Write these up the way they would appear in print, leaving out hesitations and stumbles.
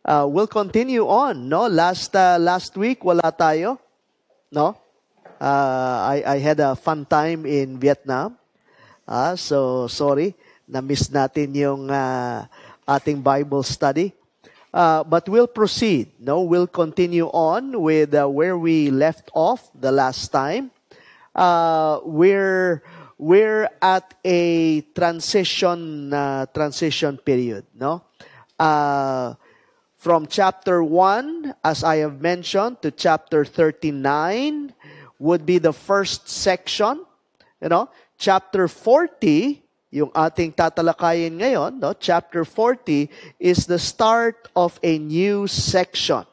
We'll continue on, no? Last week wala tayo, no? I had a fun time in Vietnam. So sorry, na-miss natin yung ating Bible study. But we'll proceed, no? We'll continue on with where we left off the last time. We're at a transition period, no? From chapter 1, as I have mentioned, to chapter 39 would be the first section. Chapter 40, yung ating tatalakayin ngayon, no? Chapter 40 is the start of a new section,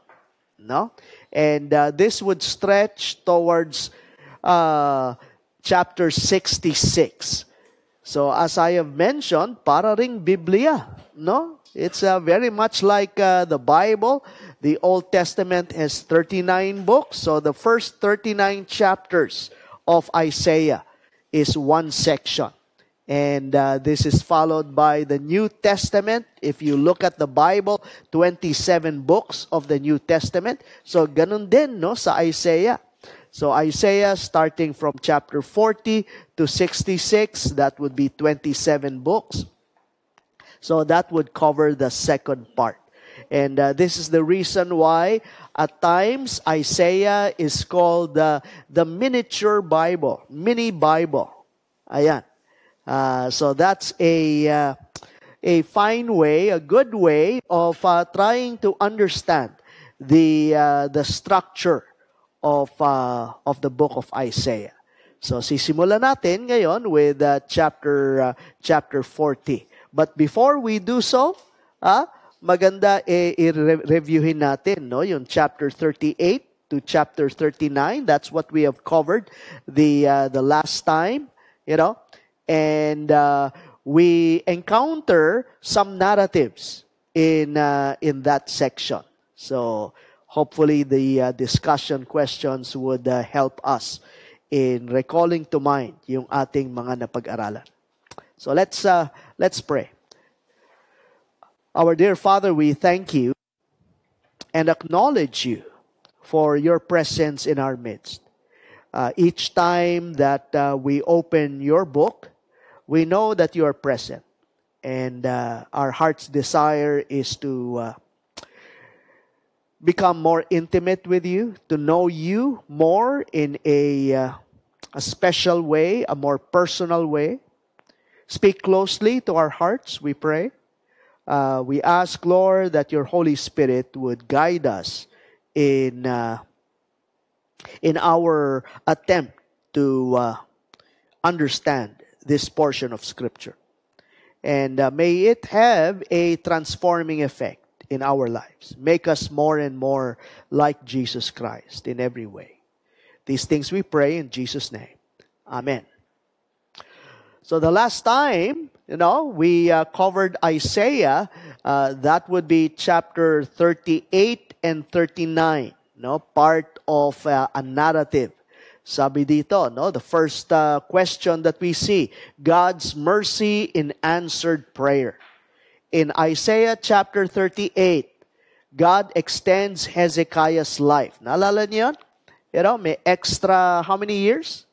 no? And this would stretch towards chapter 66. So as I have mentioned, para ring Biblia, no? It's very much like the Bible. The Old Testament has 39 books. So the first 39 chapters of Isaiah is one section. And this is followed by the New Testament. If you look at the Bible, 27 books of the New Testament. So ganun din, no, sa Isaiah. So Isaiah, starting from chapter 40 to 66, that would be 27 books. So that would cover the second part. And this is the reason why at times Isaiah is called the miniature Bible, mini Bible. Ayan. So that's a fine way, a good way of trying to understand the structure of the book of Isaiah. So sisimulan natin ngayon with chapter 40. But before we do so, maganda i-reviewin natin, no, yung chapter 38 to chapter 39. That's what we have covered the last time, and we encounter some narratives in that section. So hopefully the discussion questions would help us in recalling to mind yung ating mga napag-aralan. So let's pray. Our dear Father, we thank you and acknowledge you for your presence in our midst. Each time that we open your book, we know that you are present. And our heart's desire is to become more intimate with you, to know you more in a special way, a more personal way. Speak closely to our hearts, we pray. We ask, Lord, that your Holy Spirit would guide us in our attempt to understand this portion of Scripture. And may it have a transforming effect in our lives. Make us more and more like Jesus Christ in every way. These things we pray in Jesus' name. Amen. So the last time, we covered Isaiah. That would be chapter 38 and 39, part of a narrative. Sabi dito, the first question that we see, God's mercy in answered prayer. In Isaiah chapter 38, God extends Hezekiah's life. Naalala niyo yun? May extra, how many years?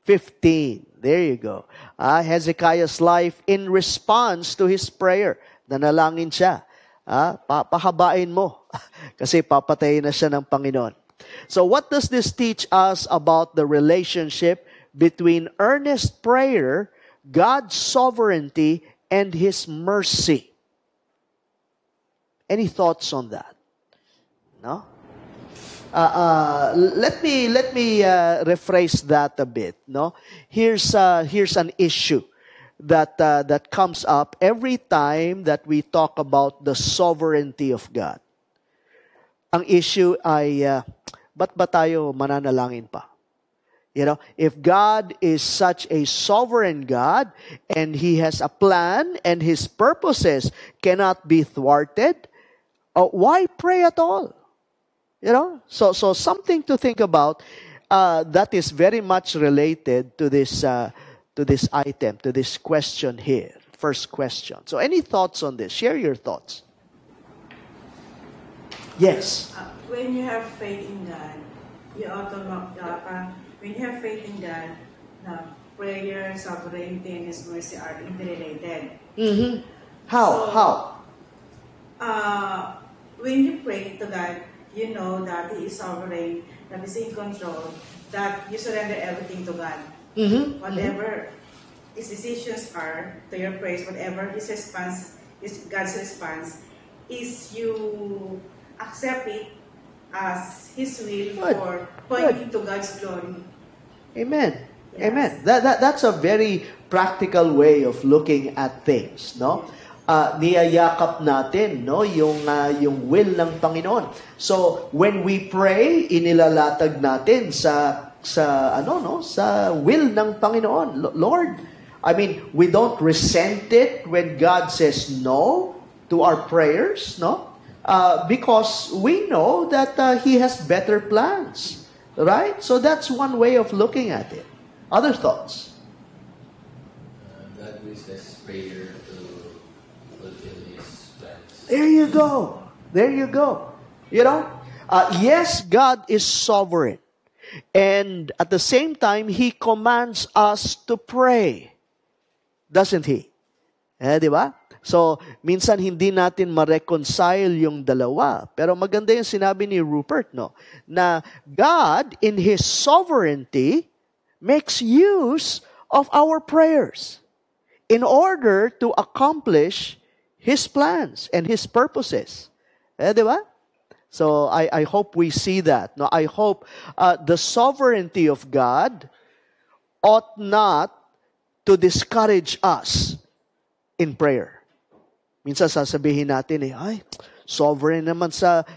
15. There you go. Hezekiah's life in response to his prayer. Nanalangin siya. Pahabain mo. Kasi papatayin na siya ng Panginoon. So what does this teach us about the relationship between earnest prayer, God's sovereignty, and His mercy? Any thoughts on that? No? Let me rephrase that a bit. No, here's an issue that comes up every time that we talk about the sovereignty of God. Ang issue ay ba't ba tayo mananalangin pa? If God is such a sovereign God and He has a plan and His purposes cannot be thwarted, why pray at all? So something to think about that is very much related to this item, to this question here. First question. So any thoughts on this? Share your thoughts. Yes. When you have faith in God, when you have faith in God, prayer, sovereignty, and His mercy are interrelated. Mm-hmm. How? When you pray to God, you know that He is sovereign, that He's in control, that you surrender everything to God. Mm-hmm. Whatever His decisions are to your praise, whatever His response is, God's response, is you accept it as His will for pointing to God's glory. Amen. Yes. Amen. That's a very practical way of looking at things, no? Niyayakap natin, no, yung will ng Panginoon. So when we pray, inilalatag natin sa will ng Panginoon. Lord, I mean, we don't resent it when God says no to our prayers, no? Because we know that He has better plans, right? So that's one way of looking at it. Other thoughts? God uses prayer to fulfill His plans. There you go. There you go. You know, yes, God is sovereign. And at the same time, He commands us to pray. Doesn't He? Di ba? So, minsan hindi natin ma-reconcile yung dalawa. Pero maganda yung sinabi ni Rupert, no? Na God, in His sovereignty, makes use of our prayers in order to accomplish His plans and His purposes. Di ba? So, I hope we see that. No? I hope the sovereignty of God ought not to discourage us in prayer. Minsan sasabihin natin ay, sovereign naman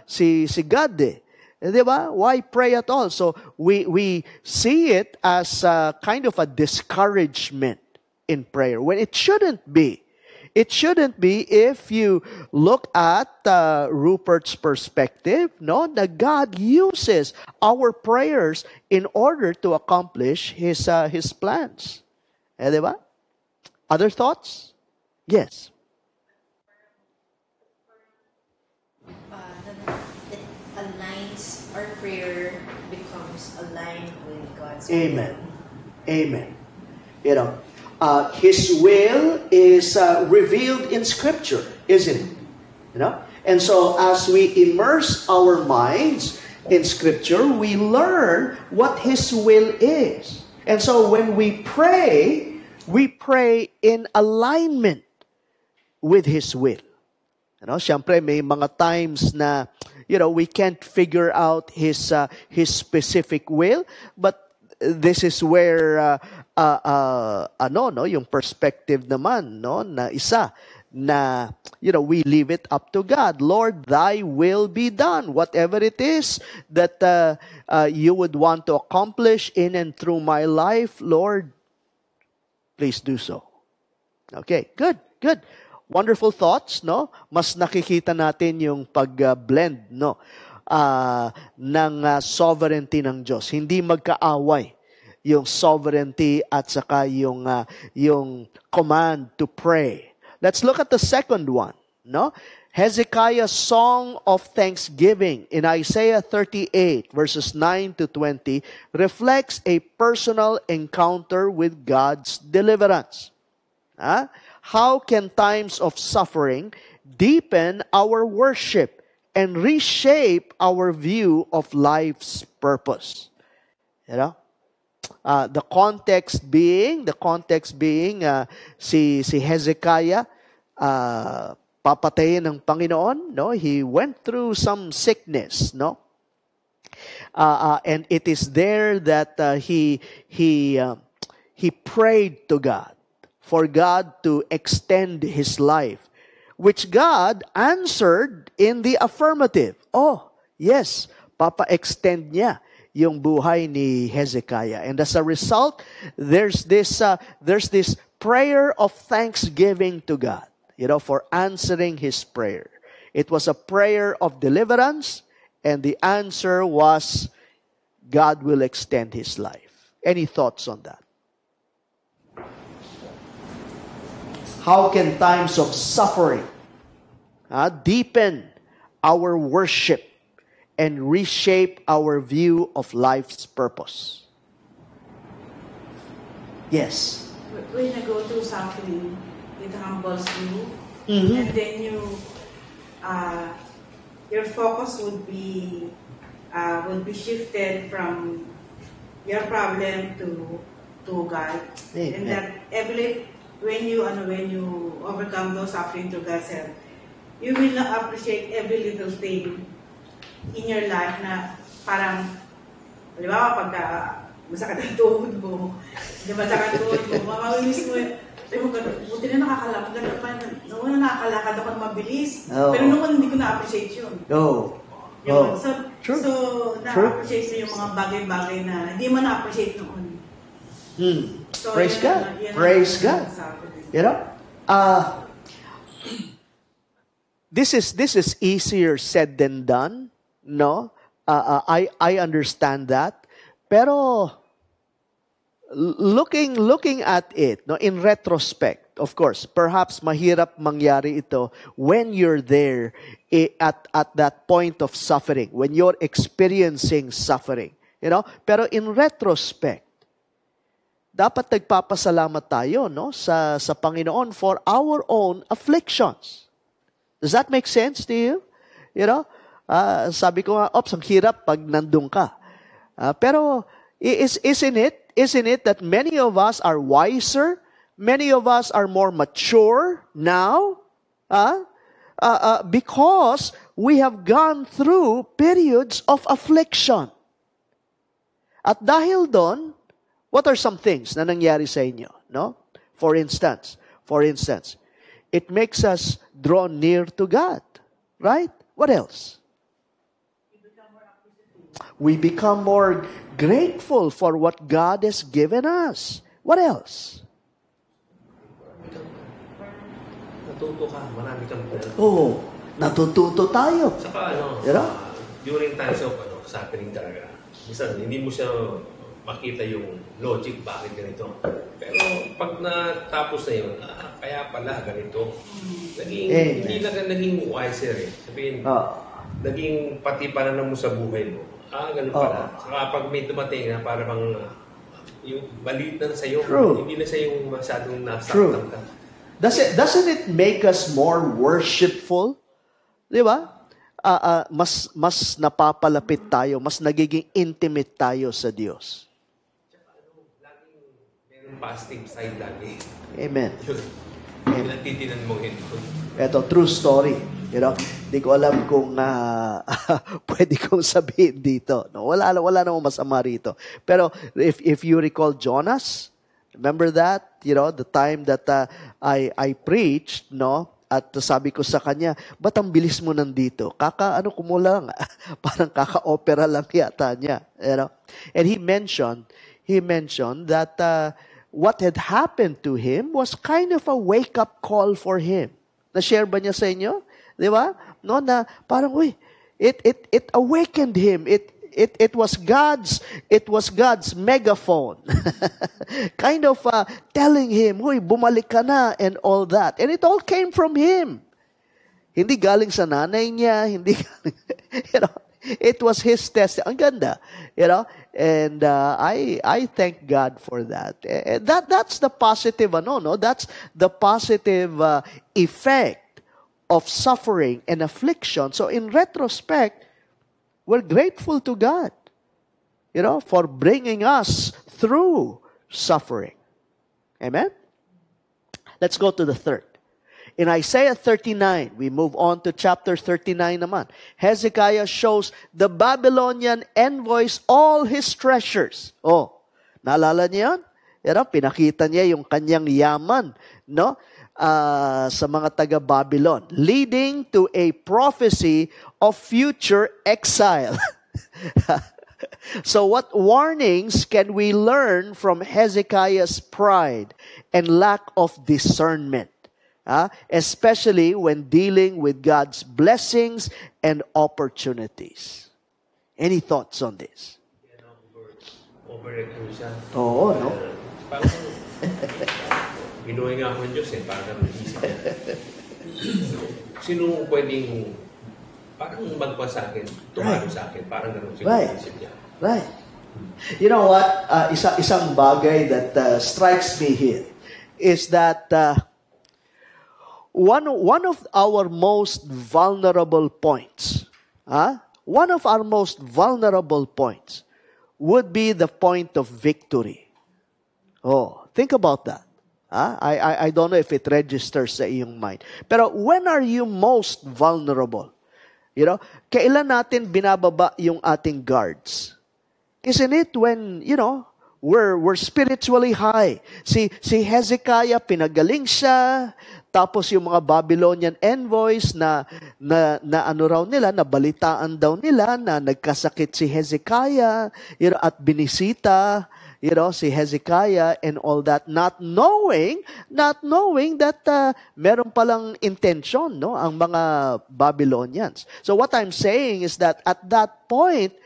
si God eh. Di ba? Why pray at all? So, we see it as kind of a discouragement in prayer when it shouldn't be. It shouldn't be if you look at Rupert's perspective, no? That God uses our prayers in order to accomplish His plans. Di ba? Other thoughts? Yes. It aligns, our prayer becomes aligned with God's will. Amen. Amen. You know, His will is revealed in Scripture, isn't it? You know? And so as we immerse our minds in Scripture, we learn what His will is. And so when we pray in alignment with His will. You know, siyempre may mga times na, you know, we can't figure out His specific will, but this is where yung perspective naman, no, na isa na, you know, we leave it up to God. Lord, Thy will be done. Whatever it is that you would want to accomplish in and through my life, Lord, please do so. Okay, good. Wonderful thoughts, no? Mas nakikita natin yung pag-blend, no? Ng sovereignty ng Diyos. Hindi magkaaway yung sovereignty at saka yung command to pray. Let's look at the second one, no? Hezekiah's song of thanksgiving in Isaiah 38 verses 9 to 20 reflects a personal encounter with God's deliverance. How can times of suffering deepen our worship and reshape our view of life's purpose? You know? The context being si Hezekiah papatayin ng Panginoon, no? He went through some sickness, no? And it is there that he prayed to God for God to extend his life, which God answered in the affirmative. Oh, yes, papa-extend niya yung buhay ni Hezekiah. And as a result, there's this prayer of thanksgiving to God, you know, for answering his prayer. It was a prayer of deliverance, and the answer was God will extend his life. Any thoughts on that? How can times of suffering deepen our worship and reshape our view of life's purpose. Yes. When you go through suffering, it humbles you, Mhm. and then your focus would be shifted from your problem to God, Amen. and that when you overcome those suffering to God's help, you will not appreciate every little thing in your life na parang, halimbawa pagka masakit ang tuhod mo, masakit ang tuhod mo, mamawilis mo, sabi mo, buti na nakakalakad ako ng mabilis, Oh. pero noon hindi ko na-appreciate yun. Oh. Yun. Oh. So, True. so na-appreciate mo yung mga bagay-bagay na hindi mo na-appreciate noon. So, Praise yun, God. yun ang Praise God. sabi. You know, this is easier said than done. No, I understand that. Pero looking at it, no, in retrospect, of course, perhaps mahirap mangyari ito when you're there at that point of suffering, when you're experiencing suffering. You know, pero in retrospect, dapat nagpapasalamat tayo, no, sa Panginoon for our own afflictions. Does that make sense to you? You know, sabi ko nga, ang hirap pag nandun ka. Pero isn't it that many of us are wiser? Many of us are more mature now? Because we have gone through periods of affliction. At dahil doon, what are some things na nangyari sa inyo? No? For instance, it makes us draw near to God. Right? What else? We become more grateful for what God has given us. What else? Natuto ka, marami kang pera. Oh, natututo tayo. Saka You know? during times of suffering talaga, minsan hindi mo siya makita yung logic bakit ganito. Pero pag natapos na yun, kaya pala ganito. Hindi na naging wiser eh. Sabihin, naging pati pananaw mo sa buhay mo. Ganun pala. Saka pag may dumating na para bang yung maliit na sa'yo, hindi na siya yung masyadong nasaktan ka. Doesn't it make us more worshipful? Di ba? Mas napapalapit tayo, mas nagiging intimate tayo sa Diyos. Positive side lagi. Amen. Yun ang titinan mo ito. Ito, true story. You know, di ko alam kung pwede kong sabihin dito. No, wala namang masama rito. Pero if you recall Jonas, remember that? You know, the time that I preached, no? At sabi ko sa kanya, ba't ang bilis mo nandito? Ano ko mo lang? Parang kaka-opera lang yata niya. You know? And he mentioned that what had happened to him was kind of a wake-up call for him. Na-share ba niya sa inyo? Di ba? No, na parang, it awakened him. It was God's megaphone. Kind of telling him, bumalik ka na and all that. And it all came from him. Hindi galing sa nanay niya, hindi galing, you know, it was his test. Ang ganda, you know. And I thank God for that. That's the positive, no? That's the positive effect of suffering and affliction. So in retrospect, we're grateful to God, you know, for bringing us through suffering. Amen? Let's go to the third. In Isaiah 39, we move on to chapter 39 naman. Hezekiah shows the Babylonian envoys all his treasures. Oh, naalala niyo yan? Pinakita niya yung kanyang yaman, no? Sa mga taga-Babylon, leading to a prophecy of future exile. So what warnings can we learn from Hezekiah's pride and lack of discernment? Especially when dealing with God's blessings and opportunities. Any thoughts on this? Overreact siya. Oo, no? Parang, binuhay nga ako ng Diyos parang naisip niya. Sino pwedeng, parang magpa sa akin, tumalo sa akin, parang ganun siguro Right. isip niya. Right. You know what? Isang bagay that strikes me here is that one of our most vulnerable points, one of our most vulnerable points would be the point of victory. Oh, think about that. I don't know if it registers sa iyong mind. Pero when are you most vulnerable? You know, kailan natin binababa yung ating guards? Isn't it when, you know, we're spiritually high? Si Hezekiah, pinagaling siya, tapos yung mga Babylonian envoys na ano raw nila, nabalitaan daw nila na nagkasakit si Hezekiah, you know, at binisita, you know, si Hezekiah and all that, not knowing that meron palang intention, no, ang mga Babylonians. So what I'm saying is that at that point,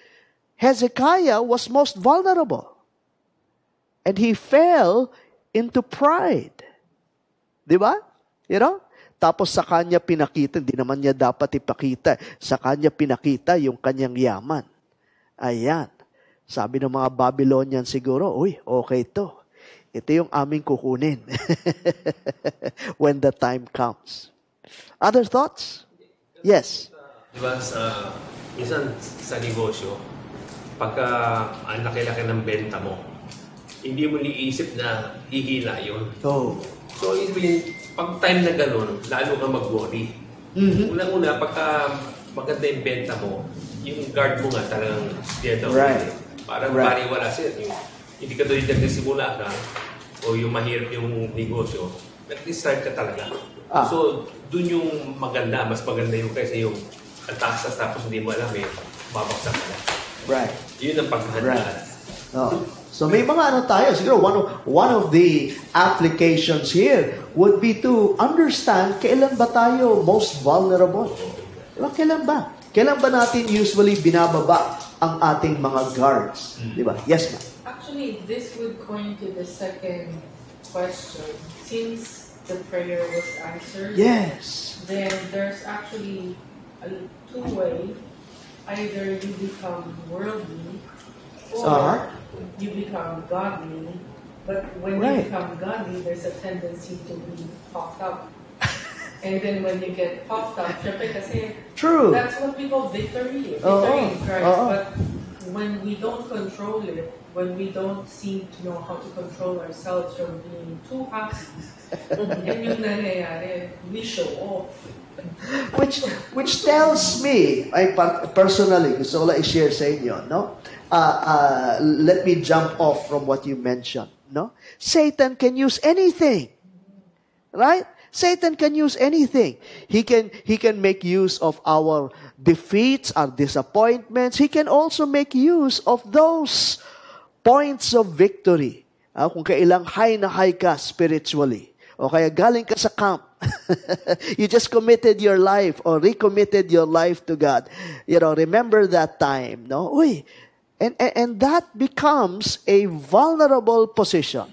Hezekiah was most vulnerable. And he fell into pride. Di ba? You know? Tapos sa kanya pinakita, hindi naman niya dapat ipakita. Sa kanya pinakita yung kanyang yaman. Ayan. Sabi ng mga Babylonian siguro, uy, okay to. Ito yung aming kukunin. When the time comes. Other thoughts? Yes. Diba, minsan sa negosyo, pagka ang laki-laki ng benta mo, hindi mo niisip na hihina yun. Oh. So, pag time na ganun, lalo kang mag-worry. Mm-hmm. Una-una, pagka maganda yung benta mo, yung guard mo nga talagang diyan daw. Right. Parang Right. wala siya. Hindi ka doon nagsisimula ka, o yung mahirap yung negosyo, nag-start ka talaga. So, dun yung maganda, mas maganda yung kaysa yung ang taas tapos hindi mo alam babaksak ka na. Right. Yun ang paghahandaan. Right. Oh. So may mga ano tayo, siguro one of the applications here would be to understand kailan ba tayo most vulnerable. Diba? Kailan ba? Kailan ba natin usually binababa ang ating mga guards? Diba? Yes, ma'am. Actually, this would point to the second question. Since the prayer was answered, Yes. then there's actually a two-way. Either you become worldly or you become godly. But when you become godly, there's a tendency to be puffed up. And then when you get puffed up, syempre kasi True. that's what we call victory. Victory in Christ. But when we don't control it, when we don't seem to know how to control ourselves from being too happy, and yung nangyayari, we show off. Which tells me, I personally, gusto ko lang i-share sa inyo, no? Let me jump off from what you mentioned, no? Satan can use anything, right? Satan can use anything. He can make use of our defeats, our disappointments. He can also make use of those points of victory. Kung kailang high na high ka spiritually, o kaya galing ka sa camp, you just committed your life or recommitted your life to God. You know, remember that time, no? Uy, and that becomes a vulnerable position,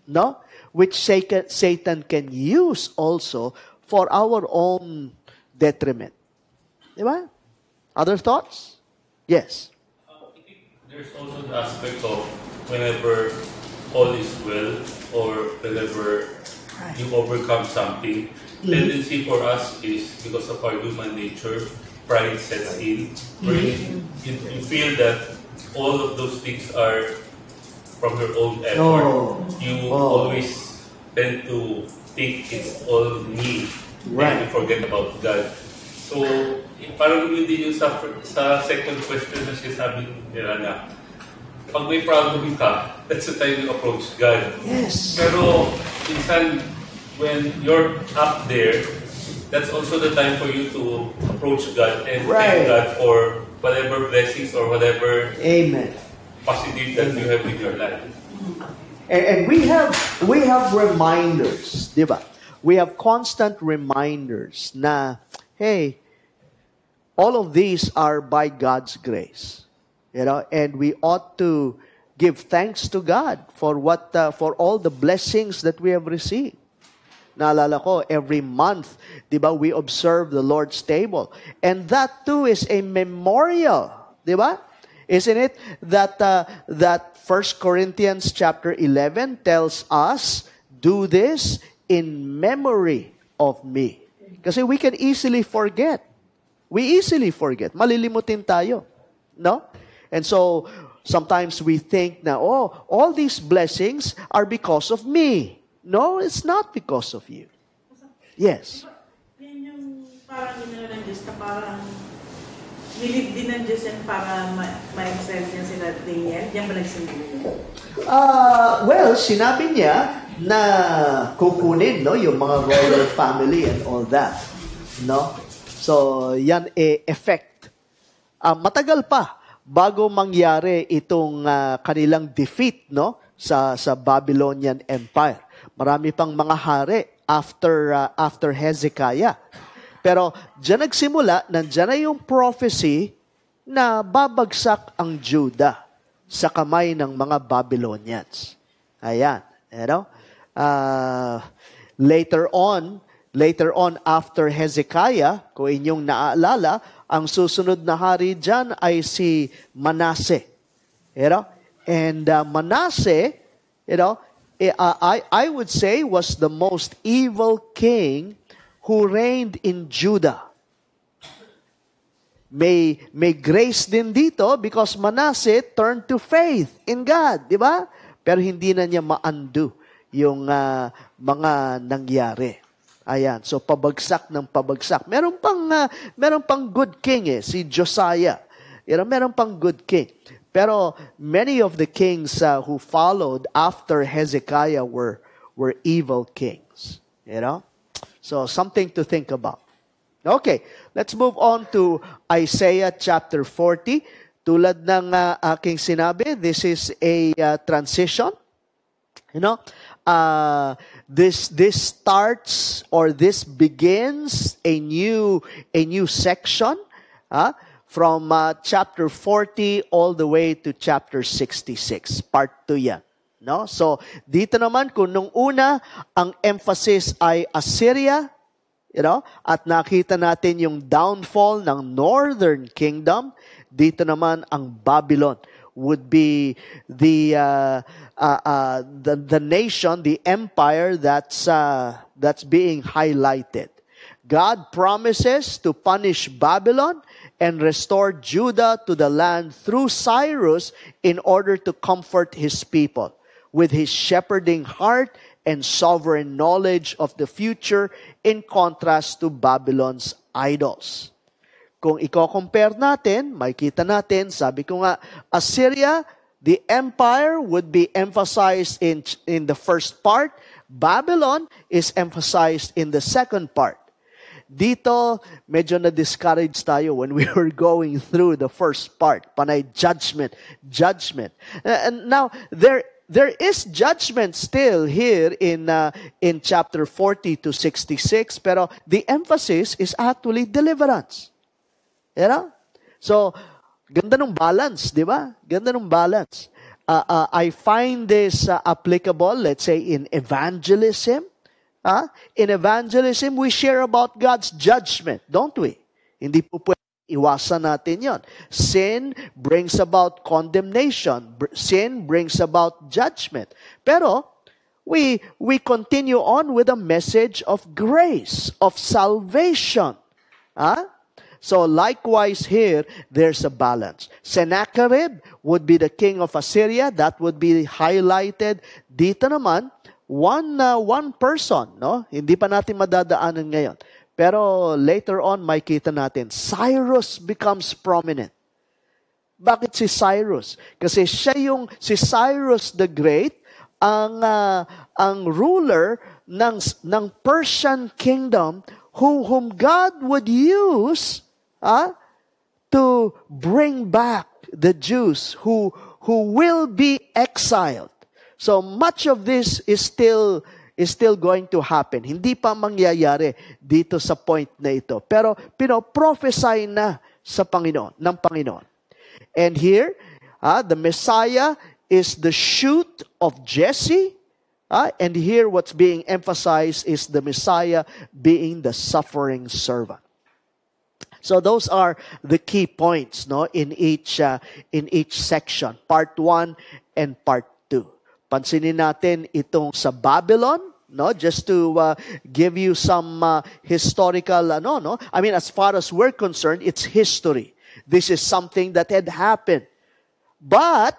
no? Which Satan can use also for our own detriment. Diba? Other thoughts? Yes. I think there's also the aspect of whenever all is well or whenever you overcome something, tendency for us is because of our human nature, pride sets in, where you feel that all of those things are from your own effort. You always tend to think it's all me, and you forget about God. So, parang yun din yung sa second question na sinasabi nila na pag may problem ka, that's the time you approach God. Yes. Pero, minsan, when you're up there, that's also the time for you to approach God and thank God for whatever blessings or whatever positive that you have in your life. And we have reminders, diba? We have constant reminders na, hey, all of these are by God's grace. You know, and we ought to give thanks to God for for all the blessings that we have received. Naalala ko, every month, di ba, we observe the Lord's table. And that too is a memorial. Di ba? Isn't it that 1 Corinthians chapter 11 tells us, do this in memory of me. Kasi we can easily forget. We easily forget. Malilimutin tayo. No? And so, sometimes we think na, all these blessings are because of me. No, it's not because of you. Yes. Yan yung parang ginagawa ng Diyos na parang nilid din ng Diyos yan para ma-excel niya sila Daniel. Diyan ba nagsimula yun? Well, sinabi niya na kukunin, no, yung mga royal family and all that. No? So, yan effect. Matagal pa bago mangyari itong kanilang defeat, no, sa Babylonian Empire. Marami pang mga hari after Hezekiah. Pero diyan nagsimula, nandiyan na yung prophecy na babagsak ang Judah sa kamay ng mga Babylonians. Ayan, you know? Later on after Hezekiah, kung inyong naaalala, ang susunod na hari diyan ay si Manasseh. You know? And Manasseh, you know, I would say was the most evil king who reigned in Judah. May grace din dito because Manasseh turned to faith in God, di ba? Pero hindi na niya ma-undo yung mga nangyari. Ayan, so pabagsak ng pabagsak. Meron pang good king si Josiah. You know, meron pang good king. Pero many of the kings who followed after Hezekiah were evil kings. You know? So something to think about. Okay, let's move on to Isaiah chapter 40. Tulad ng aking sinabi, this is a transition. You know, this starts or this begins a new section. From chapter 40 all the way to chapter 66. Part 2 yan. No? So, dito naman, kung nung una, ang emphasis ay Assyria, you know, at nakita natin yung downfall ng northern kingdom, dito naman ang Babylon would be the nation, the empire that's being highlighted. God promises to punish Babylon and restore Judah to the land through Cyrus in order to comfort his people with his shepherding heart and sovereign knowledge of the future in contrast to Babylon's idols. Kung i-compare natin, makikita natin, sabi ko nga, Assyria, the empire would be emphasized in the first part. Babylon is emphasized in the second part. Dito, medyo na-discourage tayo when we were going through the first part. Panay judgment. And now, there is judgment still here in chapter 40 to 66, pero the emphasis is actually deliverance. You know? So, ganda ng balance, di ba? Ganda ng balance. I find this applicable, let's say, in evangelism. In evangelism, we share about God's judgment, don't we? Hindi po pwede iwasan natin yon. Sin brings about condemnation. Sin brings about judgment. Pero, we continue on with a message of grace, of salvation. So likewise here, there's a balance. Sennacherib would be the king of Assyria. That would be highlighted. Dito naman, one person, no? Hindi pa natin madadaanan ngayon. Pero later on, makikita natin, Cyrus becomes prominent. Bakit si Cyrus? Kasi si Cyrus the Great, ang ruler ng Persian kingdom, whom God would use to bring back the Jews who will be exiled. So much of this is still going to happen. Hindi pa mangyayari dito sa point na ito. Pero pino-prophesy na ng Panginoon. And here, the Messiah is the shoot of Jesse. And here what's being emphasized is the Messiah being the suffering servant. So those are the key points, no, in each section, part 1 and part 2. Pansinin natin itong sa Babylon, no, just to give you some historical I mean, as far as we're concerned, it's history. This is something that had happened. But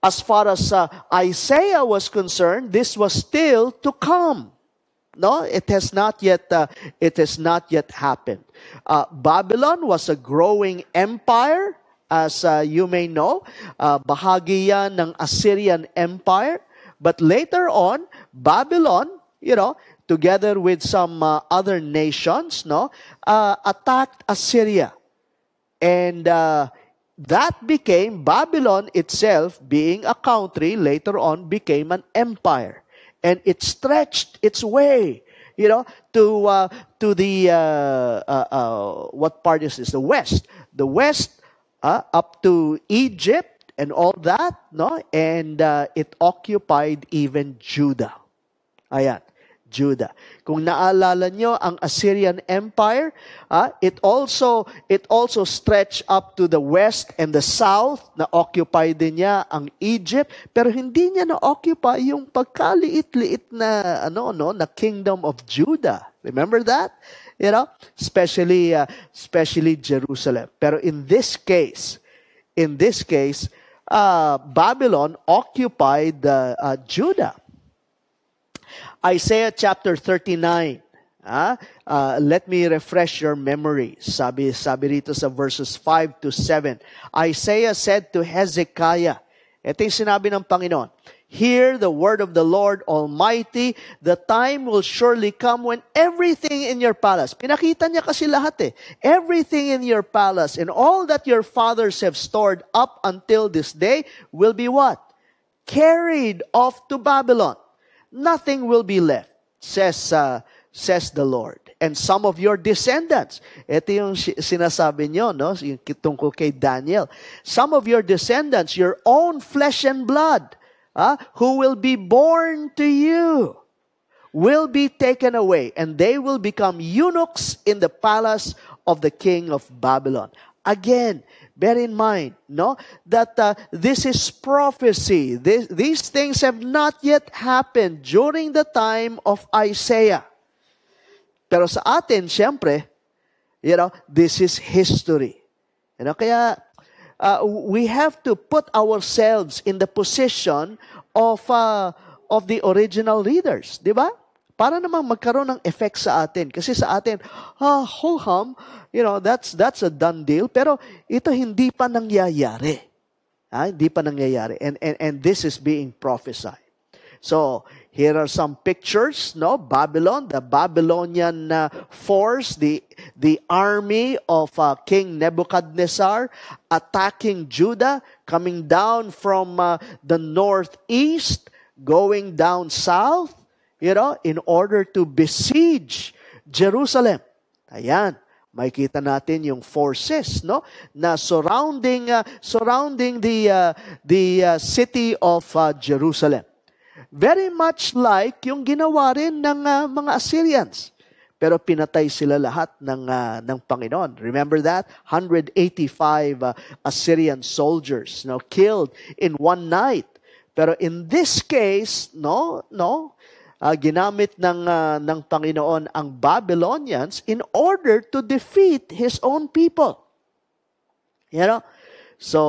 as far as Isaiah was concerned, this was still to come. No, it has not yet happened. Babylon was a growing empire, as you may know. Bahagi yan ng Assyrian Empire. But later on, Babylon, together with some other nations, attacked Assyria. And that became, Babylon itself, being a country, later on became an empire. And it stretched its way, to the, what part is this? The west. The west, up to Egypt and all that, no? And it occupied even Judah. Ayan. Judah. Kung naalala nyo, ang Assyrian Empire, it also stretched up to the west and the south, na-occupy din niya ang Egypt, pero hindi niya na-occupy yung pagkaliit-liit na, na kingdom of Judah. Remember that? Especially Jerusalem. Pero in this case, Babylon occupied Judah. Isaiah chapter 39. Let me refresh your memory. Sabi rito sa verses 5 to 7. Isaiah said to Hezekiah, ito yung sinabi ng Panginoon, "Hear the word of the Lord Almighty, the time will surely come when everything in your palace," pinakita niya kasi lahat everything in your palace and all that your fathers have stored up until this day will be what? Carried off to Babylon. Nothing will be left, says the Lord. And some of your descendants, ito yung sinasabi nyo, yung tungkol kay Daniel. Some of your descendants, your own flesh and blood, who will be born to you, will be taken away, and they will become eunuchs in the palace of the king of Babylon. Again, bear in mind, that this is prophecy. These things have not yet happened during the time of Isaiah. Pero sa atin, syempre, this is history. Kaya we have to put ourselves in the position of the original readers, di ba? Para namang magkaroon ng effect sa atin. Kasi sa atin, ho-hum, that's a done deal. Pero ito hindi pa nangyayari. Hindi pa nangyayari. And this is being prophesied. So, here are some pictures, Babylon, the Babylonian force, the army of King Nebuchadnezzar attacking Judah, coming down from the northeast, going down south, in order to besiege Jerusalem. Ayan, makikita natin yung forces, na surrounding the city of Jerusalem. Very much like yung ginawa rin ng mga Assyrians. Pero pinatay sila lahat ng Panginoon. Remember that? 185 Assyrian soldiers, killed in one night. Pero in this case, ginamit ng Panginoon ang Babylonians in order to defeat His own people. So,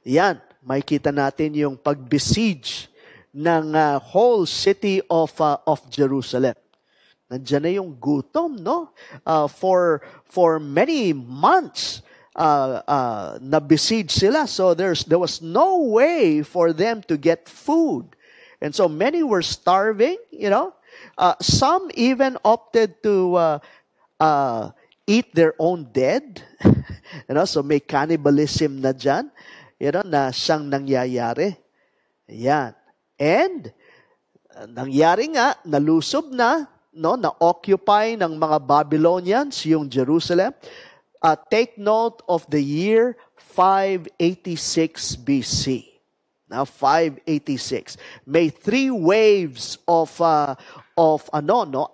yan, makikita natin yung pagbesiege ng whole city of Jerusalem. Nandiyan na yung gutom, for many months, na-besiege sila. So there was no way for them to get food. And so many were starving, Some even opted to eat their own dead. So may cannibalism na dyan, na siyang nangyayari. Ayan. And nangyari nga, nalusob na, na-occupy ng mga Babylonians yung Jerusalem. Take note of the year 586 BC. Now 586. May 3 waves of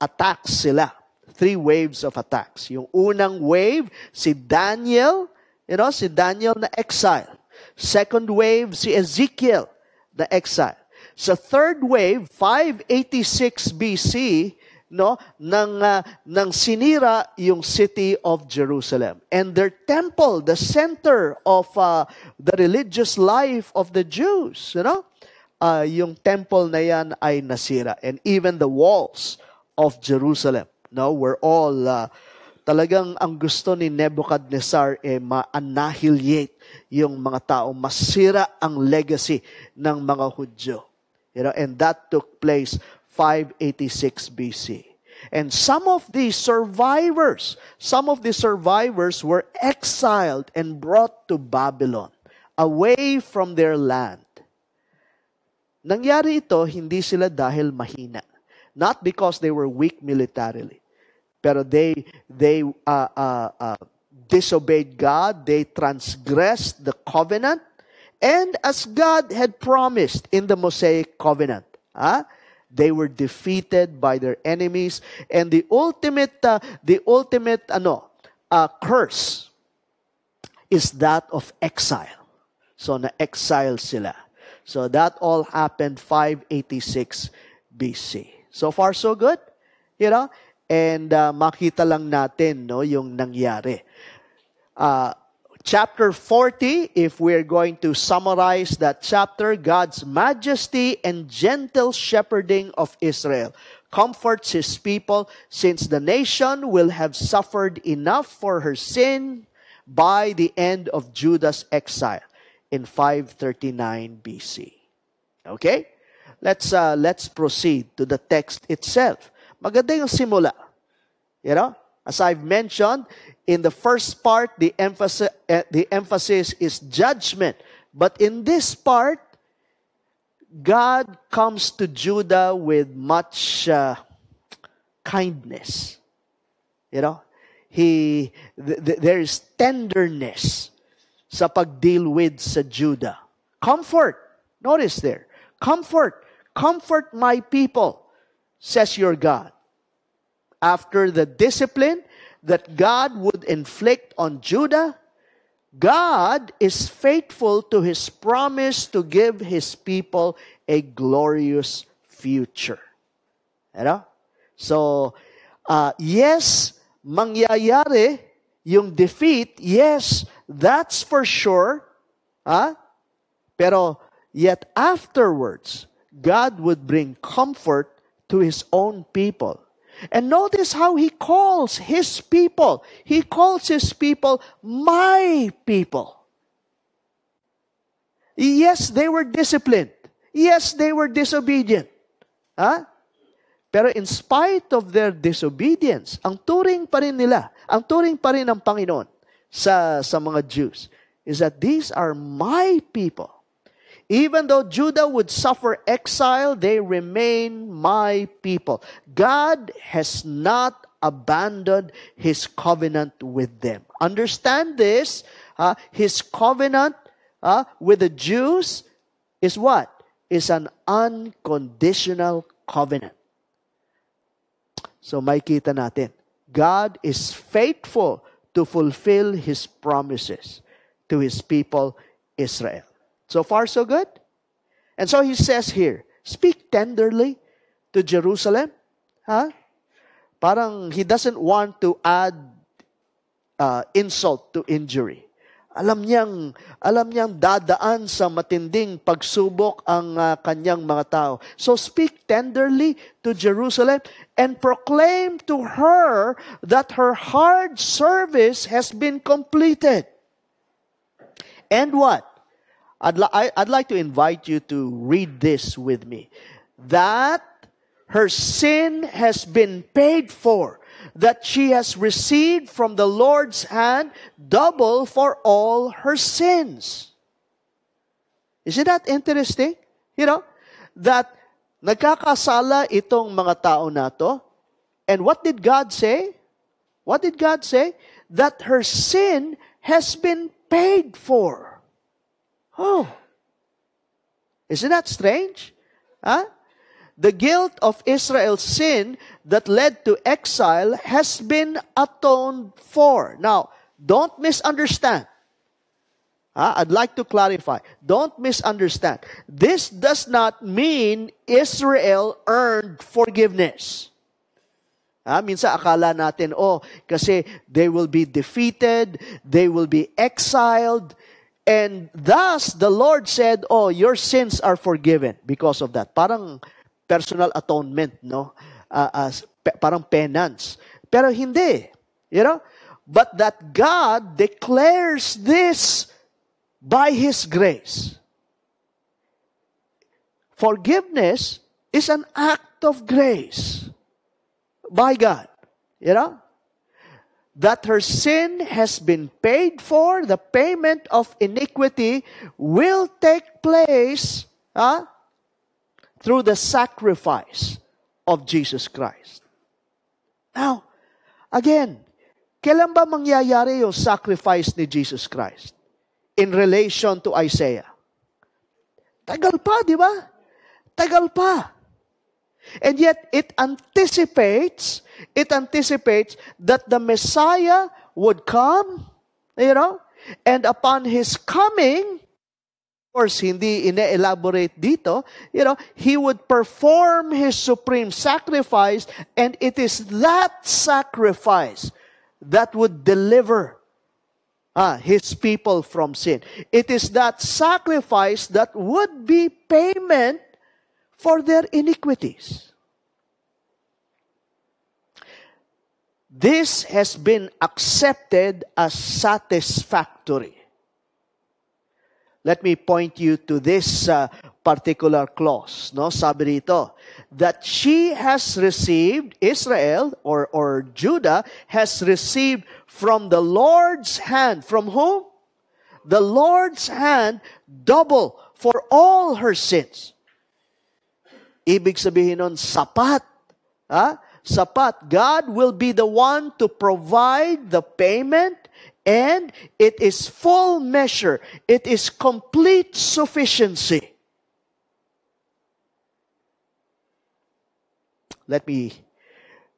attacks sila. 3 waves of attacks. Yung unang wave, si Daniel, si Daniel na exile. Second wave, si Ezekiel na exile. Sa third wave, 586 BC, nang sinira yung city of Jerusalem. And their temple, the center of the religious life of the Jews, yung temple na yan ay nasira. And even the walls of Jerusalem, were all, talagang ang gusto ni Nebuchadnezzar ma-annihilate yung mga tao, masira ang legacy ng mga Hudyo. And that took place 586 BC. And some of the survivors were exiled and brought to Babylon, away from their land. Nangyari ito, hindi sila dahil mahina. Not because they were weak militarily. Pero they disobeyed God, they transgressed the covenant, and as God had promised in the Mosaic covenant, they were defeated by their enemies, and the ultimate curse is that of exile. So na-exile sila. So that all happened 586 BC. So far so good, and makita lang natin yung nangyari. Chapter 40, if we're going to summarize that chapter, God's majesty and gentle shepherding of Israel comforts His people, since the nation will have suffered enough for her sin by the end of Judah's exile in 539 BC. Okay? Let's proceed to the text itself. Maganda yung simula. As I've mentioned, in the first part, the emphasis is judgment. But in this part, God comes to Judah with much kindness. There is tenderness sa pagdeal with sa Judah. Comfort. Notice there. Comfort my people, says your God. After the discipline that God would inflict on Judah, God is faithful to His promise to give His people a glorious future. So, yes, mangyayari yung defeat. Yes, that's for sure. Pero yet afterwards, God would bring comfort to His own people. And notice how He calls His people. He calls His people, my people. Yes, they were disciplined. Yes, they were disobedient. Pero in spite of their disobedience, ang turing pa rin ng Panginoon sa mga Jews is that these are my people. Even though Judah would suffer exile, they remain my people. God has not abandoned His covenant with them. Understand this. His covenant with the Jews is what? Is an unconditional covenant. So makita natin, God is faithful to fulfill His promises to His people Israel. So far, so good? And so He says here, speak tenderly to Jerusalem. Parang He doesn't want to add insult to injury. Alam niyang dadaan sa matinding pagsubok ang kanyang mga tao. So speak tenderly to Jerusalem and proclaim to her that her hard service has been completed. And what? I'd like to invite you to read this with me. That her sin has been paid for, that she has received from the Lord's hand double for all her sins. Isn't that interesting? That nagkakasala itong mga tao na to. And what did God say? What did God say? That her sin has been paid for. Oh, Isn't that strange? Huh? The guilt of Israel's sin that led to exile has been atoned for. Now, don't misunderstand. I'd like to clarify. Don't misunderstand. This does not mean Israel earned forgiveness. Minsan akala natin, kasi they will be defeated, they will be exiled, and thus the Lord said, your sins are forgiven because of that. Parang personal atonement, no? Parang penance. Pero hindi. But that God declares this by His grace. Forgiveness is an act of grace by God. That her sin has been paid for, the payment of iniquity will take place through the sacrifice of Jesus Christ. Now, again, kailan ba mangyayari yung sacrifice ni Jesus Christ in relation to Isaiah? Tagal pa, di ba? Tagal pa. And yet, it anticipates that the Messiah would come, and upon His coming, of course, hindi ine-elaborate dito, He would perform His supreme sacrifice, and it is that sacrifice that would deliver His people from sin. It is that sacrifice that would be payment for their iniquities. This has been accepted as satisfactory. Let me point you to this particular clause. No? Sabi rito, that she has received, Israel or Judah has received from the Lord's hand. From whom? The Lord's hand, double for all her sins. Ibig sabihin nun, sapat. Sapat. God will be the one to provide the payment, and it is full measure. It is complete sufficiency. Let me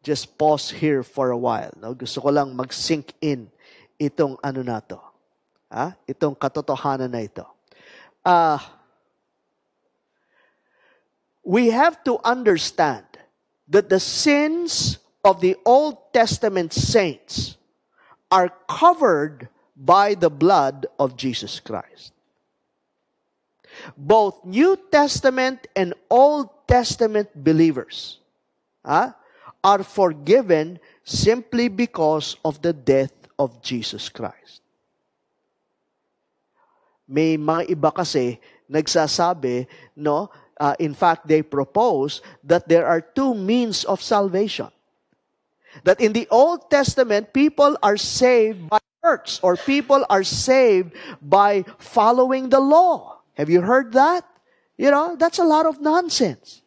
just pause here for a while. No? Gusto ko lang mag-sink in itong na to. Itong katotohanan na ito. We have to understand that the sins of the Old Testament saints are covered by the blood of Jesus Christ. Both New Testament and Old Testament believers are forgiven simply because of the death of Jesus Christ. May mga iba kasi nagsasabi, in fact, they propose that there are two means of salvation. That in the Old Testament, people are saved by works, or people are saved by following the law. Have you heard that? That's a lot of nonsense.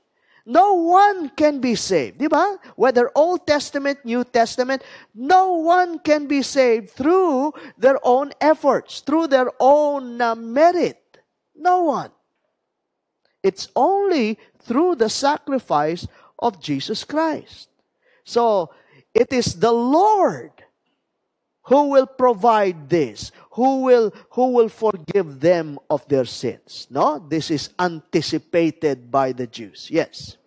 No one can be saved. Diba? Whether Old Testament, New Testament, no one can be saved through their own efforts, through their own merit. No one. It's only through the sacrifice of Jesus Christ. So, it is the Lord who will provide this, who will forgive them of their sins. No? This is anticipated by the Jews. Yes.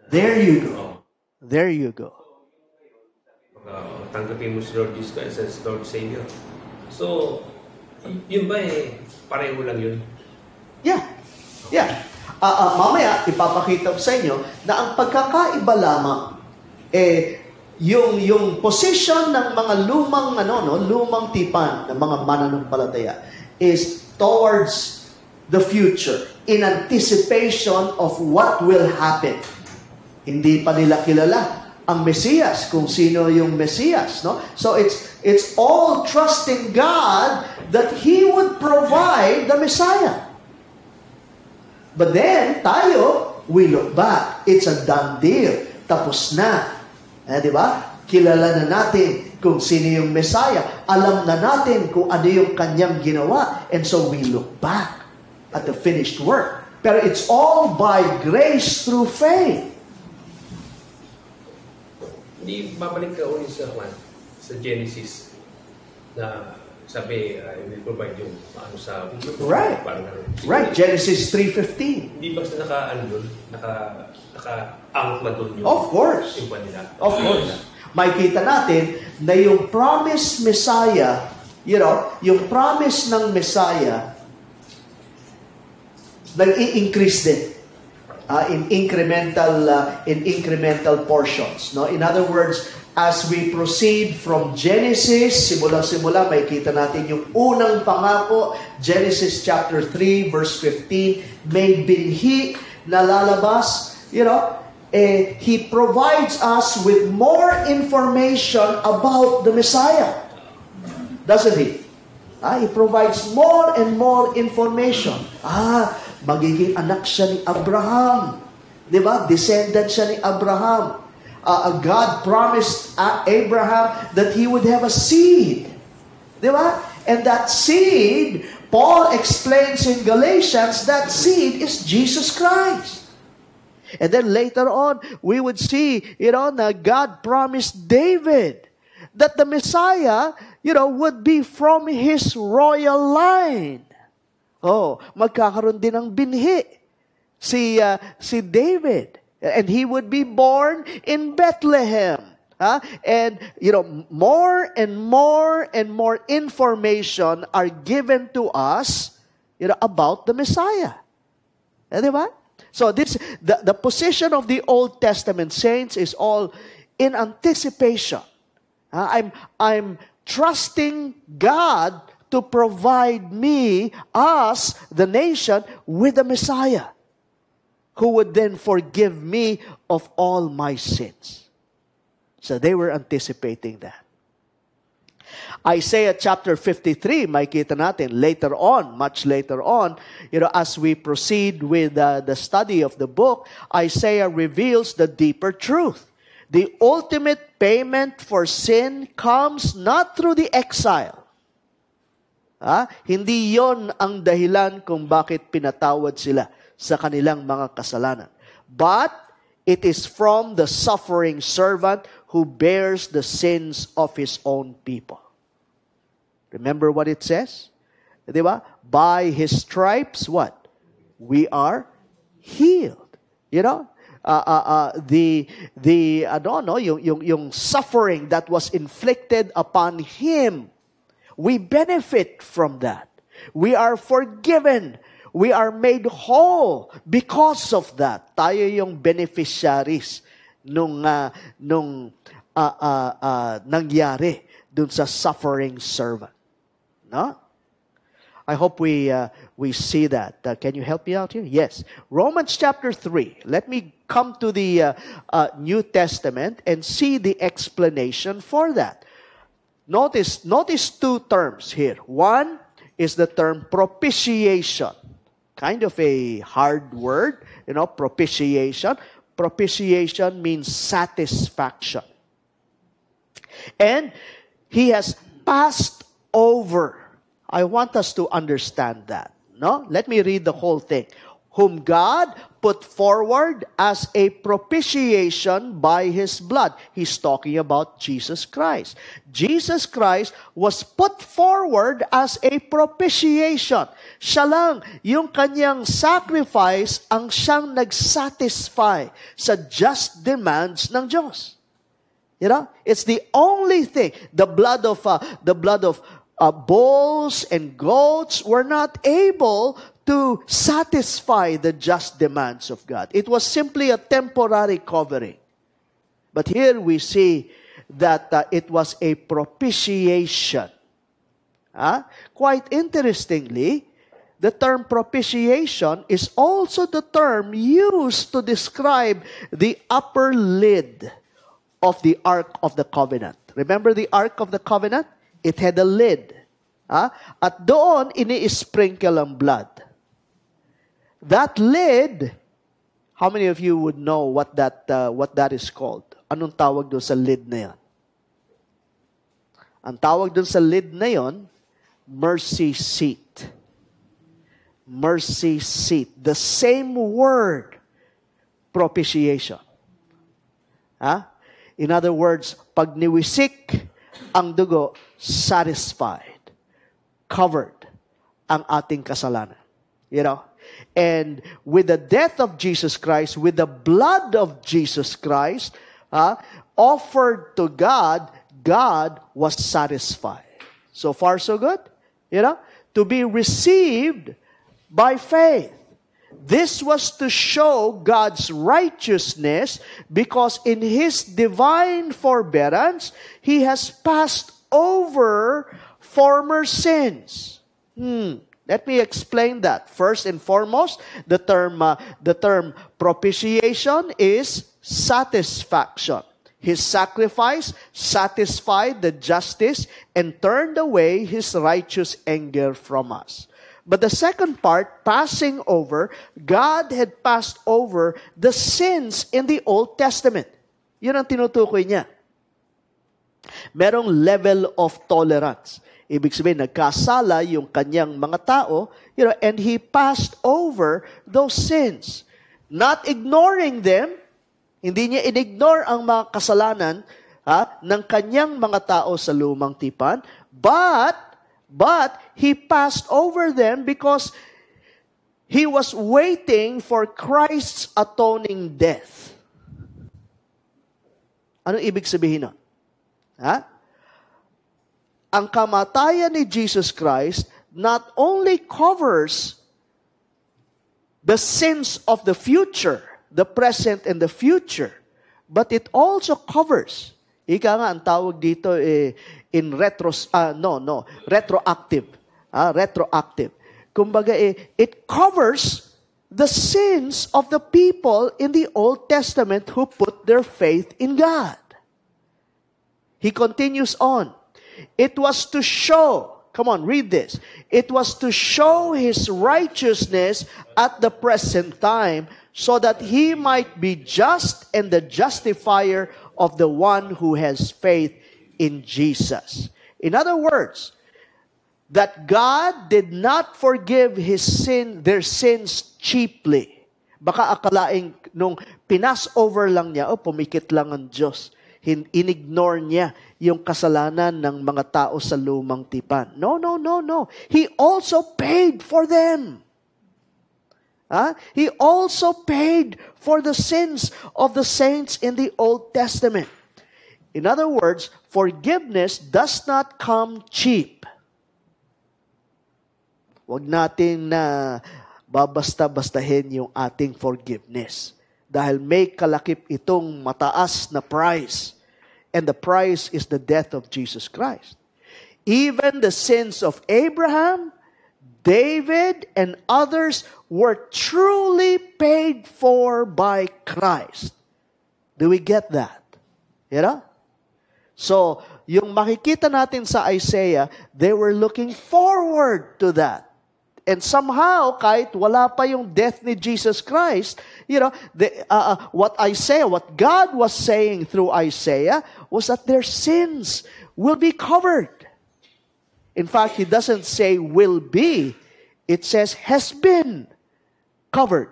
There you go. There you go. Tanggapin mo si Lord Jesus Christ as Lord Savior. So, yun ba pareho lang yun? Yeah. Mamaya, ipapakita ko sa inyo na ang pagkakaiba lamang, yung position ng mga lumang tipan ng mga mananampalataya is towards the future, in anticipation of what will happen. Hindi pa nila kilala ang Mesiyas, kung sino yung Mesiyas, no? So it's all trusting God that He would provide the Messiah. But then, tayo, we look back. It's a done deal. Tapos na. Di ba? Kilala na natin kung sino yung Messiah. Alam na natin kung ano yung kanyang ginawa. And so we look back at the finished work. Pero it's all by grace through faith. Hindi babalik ka ulit sa Genesis na sabi, I will provide yung ano sa... Right. Right, Genesis 3:15. Hindi ba sila naka-angot na doon yung... Of course. Yung nila? Of course. Makikita natin na yung promised Messiah, yung promise ng Messiah, nag-i-increase din in incremental portions. No? In other words, as we proceed from Genesis, simula makikita natin yung unang pangako, Genesis chapter 3, verse 15, may binhi na lalabas, He provides us with more information about the Messiah. Doesn't He? He provides more and more information. Magiging anak siya ni Abraham. Diba? Descendant siya ni Abraham. God promised Abraham that he would have a seed. Diba? And that seed, Paul explains in Galatians, that seed is Jesus Christ. And then later on, we would see, na God promised David that the Messiah, would be from his royal line. Magkakaroon din ng binhi si David. And he would be born in Bethlehem. And, more and more and more information are given to us, about the Messiah. Diba? So the position of the Old Testament saints is all in anticipation. I'm trusting God to provide us, the nation, with the Messiah, who would then forgive me of all my sins. So they were anticipating that. Isaiah chapter 53, makikita natin later on, much later on, as we proceed with the study of the book, Isaiah reveals the deeper truth. The ultimate payment for sin comes not through the exile. Hindi yon ang dahilan kung bakit pinatawad sila sa kanilang mga kasalanan. But it is from the suffering servant who bears the sins of his own people. Remember what it says? Diba? By his stripes, what? We are healed. Yung suffering that was inflicted upon him, we benefit from that. We are forgiven. We are made whole because of that. Tayo yung beneficiaries nung nangyari dun sa suffering servant. No? I hope we see that. Can you help me out here? Yes. Romans chapter 3. Let me come to the New Testament and see the explanation for that. Notice two terms here. One is the term propitiation. Kind of a hard word, propitiation. Propitiation means satisfaction. And he has passed over. I want us to understand that. No? Let me read the whole thing. Whom God put forward as a propitiation by His blood. He's talking about Jesus Christ. Jesus Christ was put forward as a propitiation. Siya lang, yung kanyang sacrifice ang siyang nag-satisfy sa just demands ng Diyos. It's the only thing. The blood of bulls and goats were not able to satisfy the just demands of God. It was simply a temporary covering. But here we see that it was a propitiation. Quite interestingly, the term propitiation is also the term used to describe the upper lid of the Ark of the Covenant. Remember the Ark of the Covenant? It had a lid. At doon, ini-sprinkle ang blood. That lid, how many of you would know what that is called? Anong tawag doon sa lid na yan? Ang tawag dun sa lid na yon, mercy seat. Mercy seat. The same word, propitiation. In other words, pag niwisik ang dugo, satisfied, covered ang ating kasalanan. You know? And with the death of Jesus Christ, with the blood of Jesus Christ, offered to God, God was satisfied. So far, so good. You know? To be received by faith. This was to show God's righteousness because in His divine forbearance, He has passed over former sins. Let me explain that. First and foremost, the term propitiation is satisfaction. His sacrifice satisfied the justice and turned away His righteous anger from us. But the second part, passing over, God had passed over the sins in the Old Testament. Yun ang tinutukoy niya. Merong level of tolerance. Ibig sabihin, nagkasala yung kanyang mga tao, and He passed over those sins. Not ignoring them, hindi niya inignore ang mga kasalanan ng kanyang mga tao sa lumang tipan, but He passed over them because He was waiting for Christ's atoning death. Ano ibig sabihin nun? Ang kamatayan ni Jesus Christ not only covers the sins of the future, the present and the future, but it also covers, ika nga ang tawag dito retroactive. Retroactive. Kumbaga it covers the sins of the people in the Old Testament who put their faith in God. He continues on. It was to show, come on, read this. It was to show His righteousness at the present time so that He might be just and the justifier of the one who has faith in Jesus. In other words, that God did not forgive their sins cheaply. Baka akalaing nung pinas over lang niya, pumikit lang ang Diyos. Inignore niya yung kasalanan ng mga tao sa lumang tipan. No. He also paid for them. He also paid for the sins of the saints in the Old Testament. In other words, forgiveness does not come cheap. Huwag natin na babasta-bastahin yung ating forgiveness. Dahil may kalakip itong mataas na price. And the price is the death of Jesus Christ. Even the sins of Abraham, David, and others were truly paid for by Christ. Do we get that? So, yung makikita natin sa Isaiah, they were looking forward to that. And somehow, kahit wala pa yung death ni Jesus Christ, what God was saying through Isaiah was that their sins will be covered. In fact, He doesn't say will be. It says has been covered.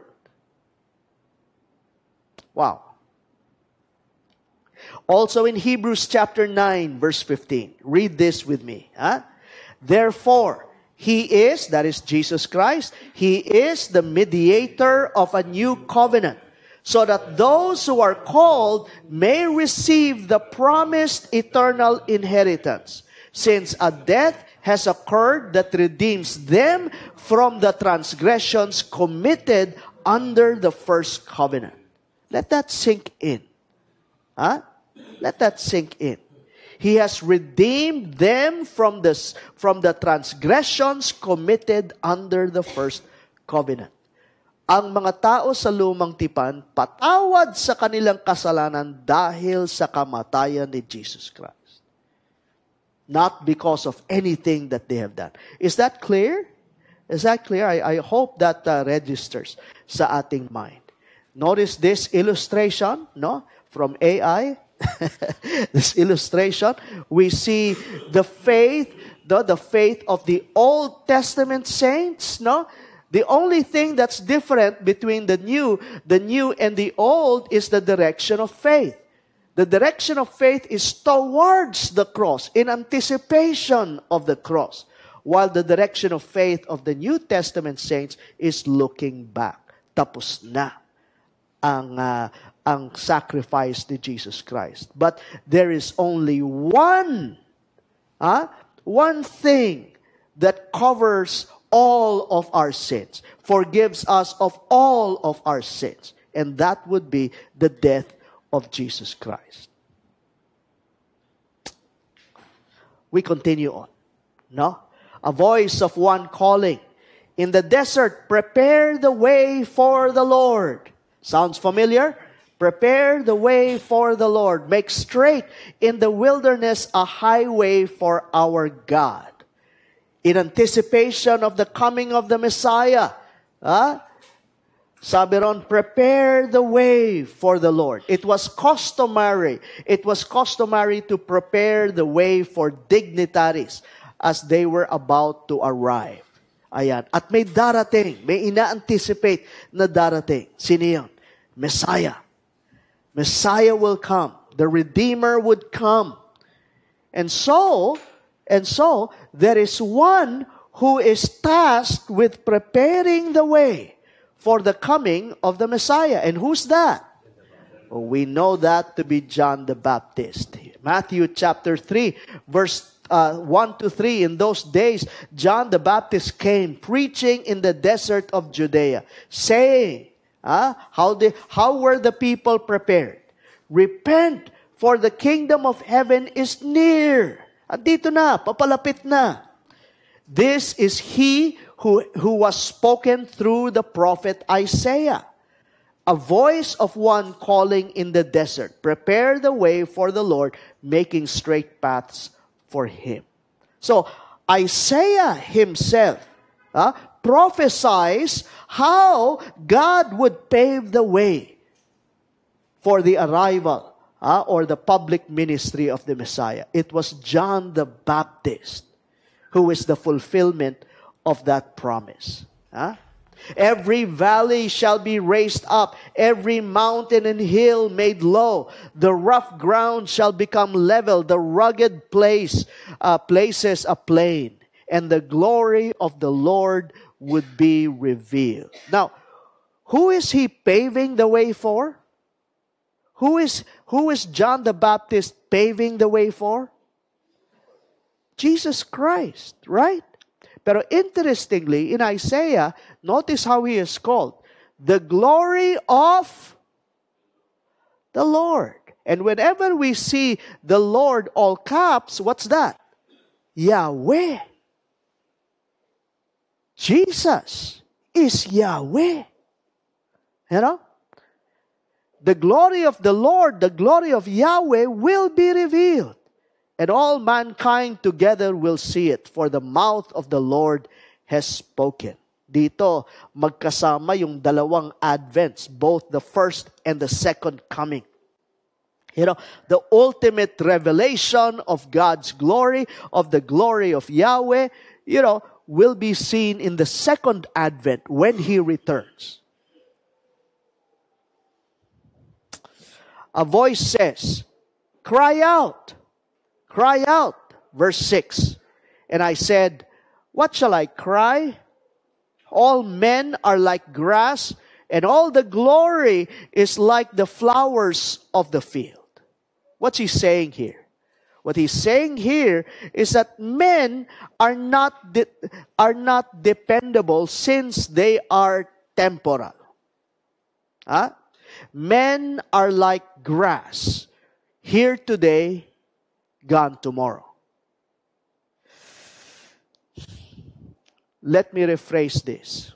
Wow. Also in Hebrews chapter 9, verse 15. Read this with me. Therefore, He is, that is Jesus Christ, He is the mediator of a new covenant, so that those who are called may receive the promised eternal inheritance, since a death has occurred that redeems them from the transgressions committed under the first covenant. Let that sink in. Let that sink in. He has redeemed them from the transgressions committed under the first covenant. Ang mga tao sa lumang tipan, patawad sa kanilang kasalanan dahil sa kamatayan ni Jesus Christ. Not because of anything that they have done. Is that clear? Is that clear? I hope that registers sa ating mind. Notice this illustration, from AI. this illustration, we see the faith, the faith of the Old Testament saints, no? The only thing that's different between the new and the old is the direction of faith. The direction of faith is towards the cross, in anticipation of the cross. While the direction of faith of the New Testament saints is looking back. Tapos na ang sacrifice ni Jesus Christ. But there is only one thing that covers all of our sins, forgives us of all of our sins, and that would be the death of Jesus Christ. We continue on. No? A voice of one calling, in the desert, prepare the way for the Lord. Sounds familiar? Prepare the way for the Lord. Make straight in the wilderness a highway for our God. In anticipation of the coming of the Messiah. Sabi ron, prepare the way for the Lord. It was customary. It was customary to prepare the way for dignitaries as they were about to arrive. Ayan. At may darating, may ina-anticipate na darating. Sino yun? Messiah. Messiah will come. The Redeemer would come. And so, there is one who is tasked with preparing the way for the coming of the Messiah. And who's that? Well, we know that to be John the Baptist. Matthew chapter 3, verse 1 to 3. In those days, John the Baptist came preaching in the desert of Judea, saying, how were the people prepared? Repent, for the kingdom of heaven is near. Andito na, papalapit na. This is he who was spoken through the prophet Isaiah. A voice of one calling in the desert, prepare the way for the Lord, making straight paths for him. So, Isaiah himself prophesies how God would pave the way for the arrival or the public ministry of the Messiah. It was John the Baptist who is the fulfillment of that promise. Every valley shall be raised up, every mountain and hill made low. The rough ground shall become level, the rugged places a plain, and the glory of the Lord would be revealed. Now, who is he paving the way for? Who is John the Baptist paving the way for? Jesus Christ, right? Pero interestingly, in Isaiah, notice how he is called. The glory of the Lord. And whenever we see the Lord all caps, what's that? Yahweh. Jesus is Yahweh. You know? The glory of the Lord, the glory of Yahweh will be revealed. And all mankind together will see it, for the mouth of the Lord has spoken. Dito, magkasama yung dalawang advents, both the first and the second coming. You know, the ultimate revelation of God's glory, of the glory of Yahweh, you know, will be seen in the second advent when He returns. A voice says, cry out. Cry out. Verse 6. And I said, what shall I cry? All men are like grass, and all the glory is like the flowers of the field. What's he saying here? What he's saying here is that men are not dependable since they are temporal. Men are like grass, here today, gone tomorrow. Let me rephrase this.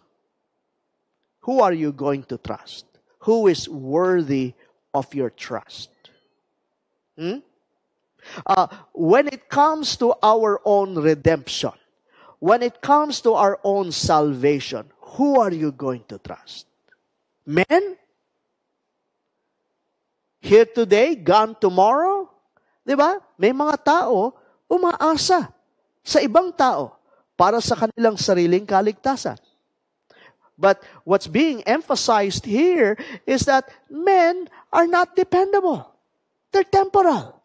Who are you going to trust? Who is worthy of your trust? When it comes to our own redemption, when it comes to our own salvation, who are you going to trust? Men? Here today, gone tomorrow. Di ba? May mga tao umaasa sa ibang tao para sa kanilang sariling kaligtasan. But what's being emphasized here is that men are not dependable. They're temporal.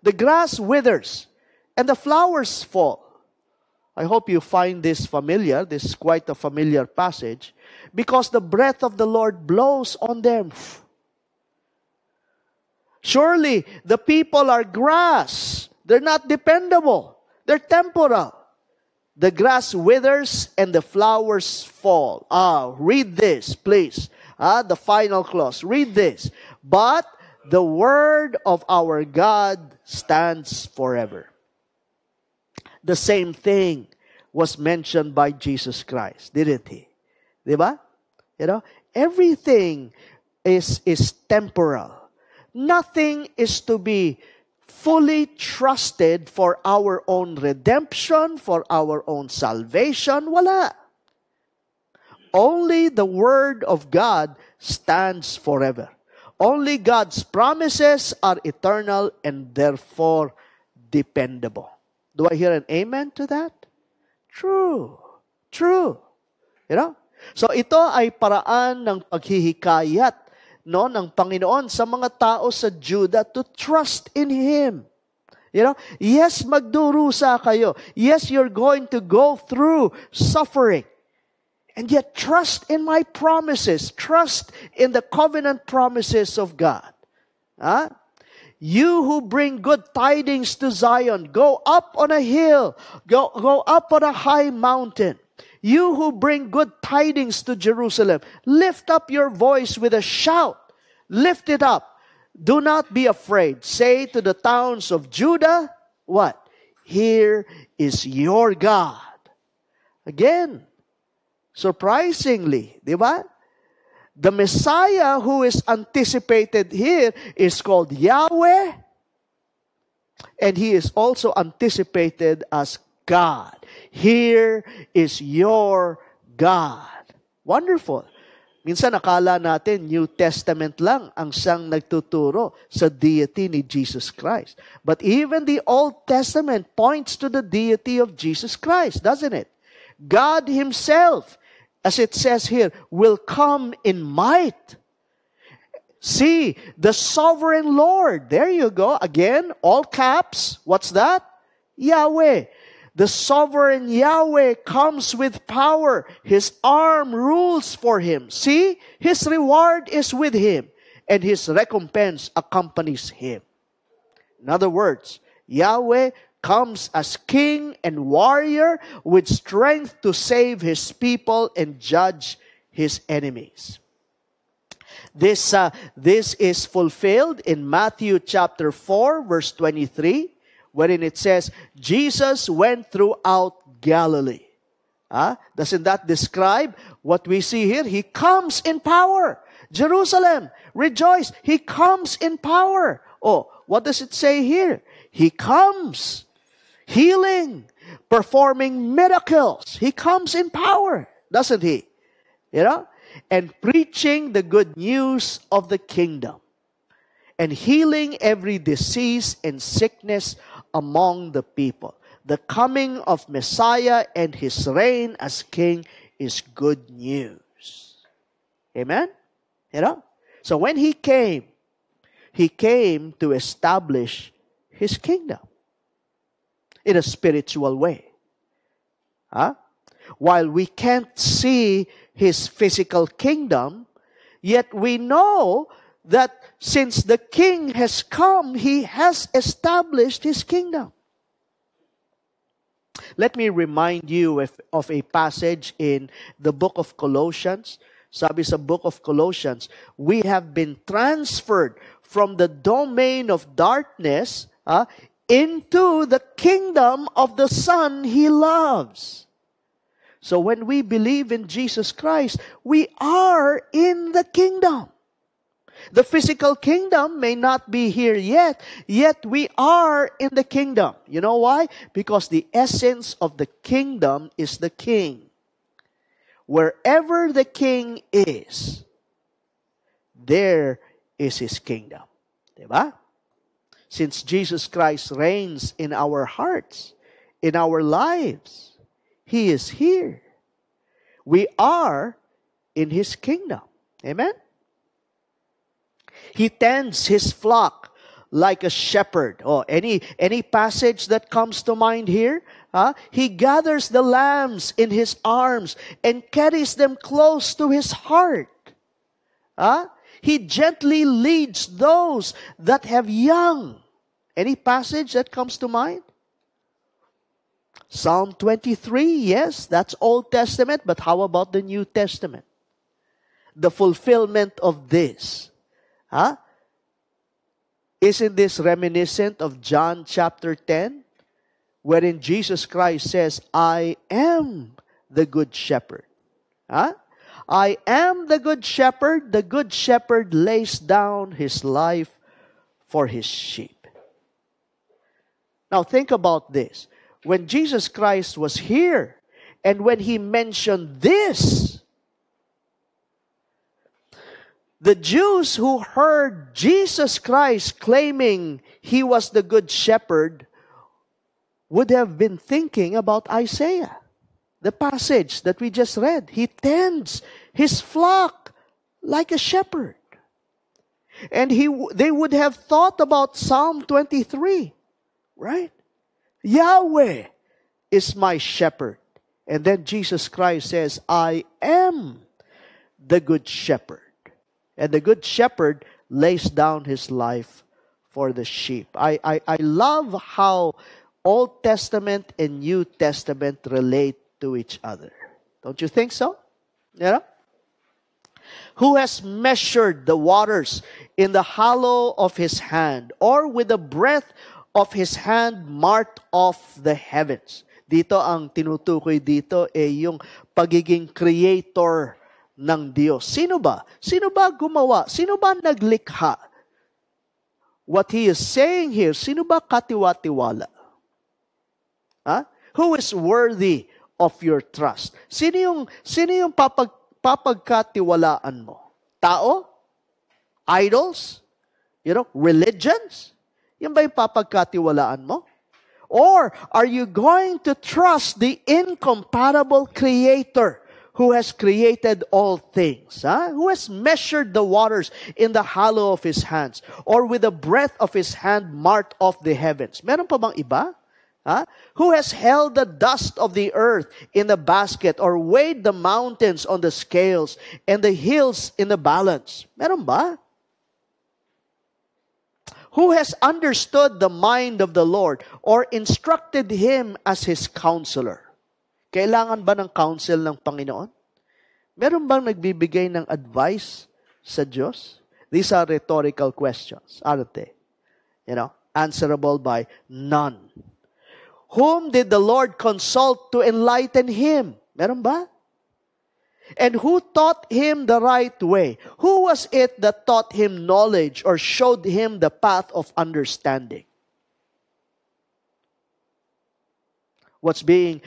The grass withers and the flowers fall. I hope you find this familiar. This is quite a familiar passage. Because the breath of the Lord blows on them. Surely, the people are grass. They're not dependable. They're temporal. The grass withers and the flowers fall. Read this, please. The final clause. Read this. But the word of our God stands forever. The same thing was mentioned by Jesus Christ, didn't he? Diba? You know, everything is temporal. Nothing is to be fully trusted for our own redemption, for our own salvation. Wala. Only the Word of God stands forever. Only God's promises are eternal and therefore dependable. Do I hear an amen to that? True. True. You know? So ito ay paraan ng paghihikayat, no, ng Panginoon sa mga tao sa Judah to trust in Him. You know? Yes, magdurusa kayo. Yes, you're going to go through suffering. And yet trust in my promises. Trust in the covenant promises of God. Huh? You who bring good tidings to Zion, go up on a hill, go up on a high mountain. You who bring good tidings to Jerusalem, lift up your voice with a shout. Lift it up. Do not be afraid. Say to the towns of Judah, what? Here is your God. Again, surprisingly, di ba? The Messiah who is anticipated here is called Yahweh, and He is also anticipated as God. Here is your God. Wonderful. Minsan akala natin New Testament lang ang siyang nagtuturo sa deity ni Jesus Christ. But even the Old Testament points to the deity of Jesus Christ, doesn't it? God Himself, as it says here, will come in might. See, the sovereign Lord. There you go. Again, all caps. What's that? Yahweh. The sovereign Yahweh comes with power. His arm rules for Him. See, His reward is with Him, and His recompense accompanies Him. In other words, Yahweh comes as king and warrior with strength to save His people and judge His enemies. This is fulfilled in Matthew chapter 4, verse 23, wherein it says, Jesus went throughout Galilee. Doesn't that describe what we see here? He comes in power. Jerusalem, rejoice. He comes in power. Oh, what does it say here? He comes. Healing, performing miracles. He comes in power, doesn't He? You know? And preaching the good news of the kingdom. And healing every disease and sickness among the people. The coming of Messiah and His reign as king is good news. Amen? You know? So when He came to establish His kingdom. In a spiritual way. While we can't see His physical kingdom, yet we know that since the King has come, He has established His kingdom. Let me remind you of a passage in the book of Colossians. Sabi sa book of Colossians, we have been transferred from the domain of darkness into the kingdom of the Son He loves. So when we believe in Jesus Christ, we are in the kingdom. The physical kingdom may not be here yet we are in the kingdom. You know why? Because the essence of the kingdom is the King. Wherever the King is, there is His kingdom. Diba? Since Jesus Christ reigns in our hearts, in our lives, He is here. We are in His kingdom. Amen? He tends His flock like a shepherd. Oh, any passage that comes to mind here? He gathers the lambs in His arms and carries them close to His heart. He gently leads those that have young. Any passage that comes to mind? Psalm 23, yes, that's Old Testament, but how about the New Testament? The fulfillment of this. Isn't this reminiscent of John chapter 10? Wherein Jesus Christ says, I am the good shepherd. I am the good shepherd. The good shepherd lays down his life for his sheep. Now think about this. When Jesus Christ was here, and when He mentioned this, the Jews who heard Jesus Christ claiming He was the good shepherd would have been thinking about Isaiah, the passage that we just read. He tends His flock like a shepherd. And they would have thought about Psalm 23, right? Yahweh is my shepherd. And then Jesus Christ says, I am the good shepherd. And the good shepherd lays down his life for the sheep. I love how Old Testament and New Testament relate to each other. Don't you think so? Yeah. Who has measured the waters in the hollow of His hand, or with the breadth of His hand marked off the heavens? Dito ang tinutukoy dito yung pagiging creator ng Diyos. Sino ba? Sino ba gumawa? Sino ba naglikha? What He is saying here, sino ba katiwa-tiwala? Who is worthy of your trust? Sino yung papagkatiwalaan mo? Tao? Idols? Religions? Yan ba yung papagkatiwalaan mo? Or are you going to trust the incomparable Creator who has created all things? Who has measured the waters in the hollow of His hands, or with the breadth of His hand marked off the heavens? Meron pa bang iba? Who has held the dust of the earth in a basket, or weighed the mountains on the scales and the hills in the balance? Meron ba? Who has understood the mind of the Lord, or instructed Him as His counselor? Kailangan ba ng counsel ng Panginoon? Meron bang nagbibigay ng advice sa Diyos? These are rhetorical questions, aren't they? Answerable by none. Whom did the Lord consult to enlighten him? Meron ba? And who taught him the right way? Who was it that taught him knowledge, or showed him the path of understanding? What's being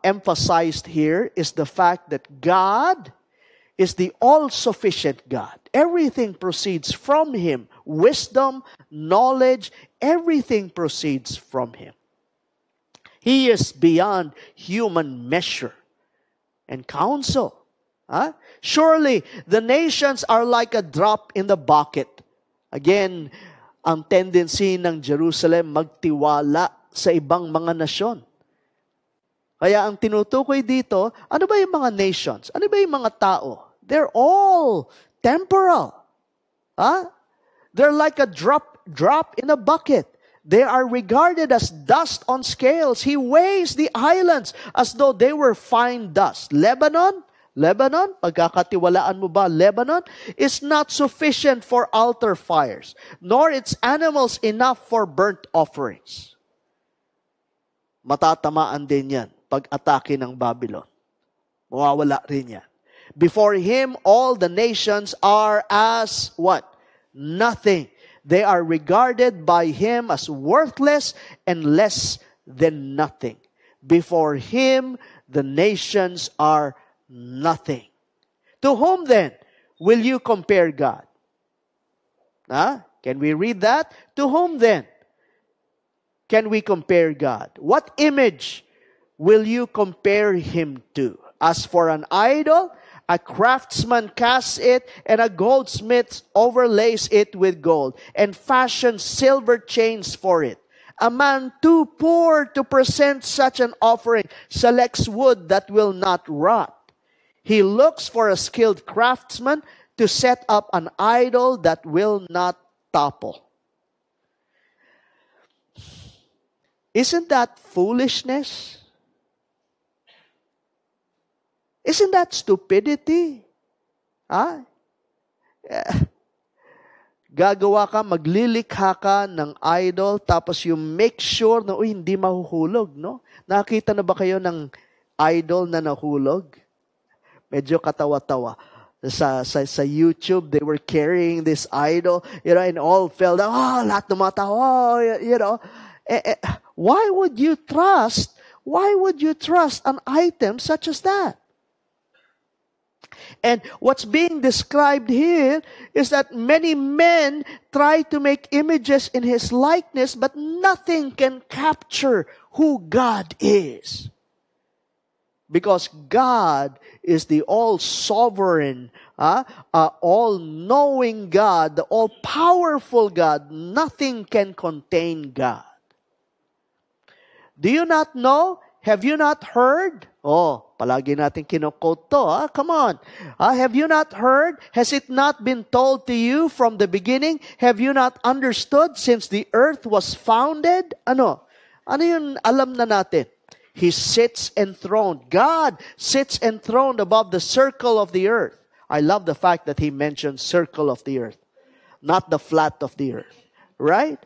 emphasized here is the fact that God is the all-sufficient God. Everything proceeds from Him. Wisdom, knowledge, everything proceeds from Him. He is beyond human measure and counsel. Surely, the nations are like a drop in the bucket. Again, ang tendency ng Jerusalem magtiwala sa ibang mga nasyon. Kaya ang tinutukoy dito, ano ba yung mga nations? Ano ba yung mga tao? They're all temporal. They're like a drop in a bucket. They are regarded as dust on scales. He weighs the islands as though they were fine dust. Lebanon, pagkakatiwalaan mo ba, Lebanon is not sufficient for altar fires, nor its animals enough for burnt offerings. Matatamaan din yan pag atake ng Babylon. Mawawala rin yan. Before Him, all the nations are as what? Nothing. They are regarded by Him as worthless and less than nothing. Before Him, the nations are nothing. To whom then will you compare God? Can we read that? To whom then can we compare God? What image will you compare Him to? As for an idol, a craftsman casts it, and a goldsmith overlays it with gold, and fashions silver chains for it. A man too poor to present such an offering selects wood that will not rot. He looks for a skilled craftsman to set up an idol that will not topple. Isn't that foolishness? Isn't that stupidity? Gagawa ka, maglilikha ka ng idol, tapos you make sure na, hindi mahuhulog, no? Nakita na ba kayo ng idol na nahulog? Medyo katawa-tawa. Sa YouTube, they were carrying this idol, and all fell down. Lahat ng mga tao, Why would you trust an item such as that? And what's being described here is that many men try to make images in His likeness, but nothing can capture who God is. Because God is the all-sovereign, all-knowing God, the all-powerful God. Nothing can contain God. Do you not know? Have you not heard? Palagi natin kino-quote to. Come on. Have you not heard? Has it not been told to you from the beginning? Have you not understood since the earth was founded? Ano yun alam na natin? He sits enthroned. God sits enthroned above the circle of the earth. I love the fact that He mentioned circle of the earth, not the flat of the earth. Right?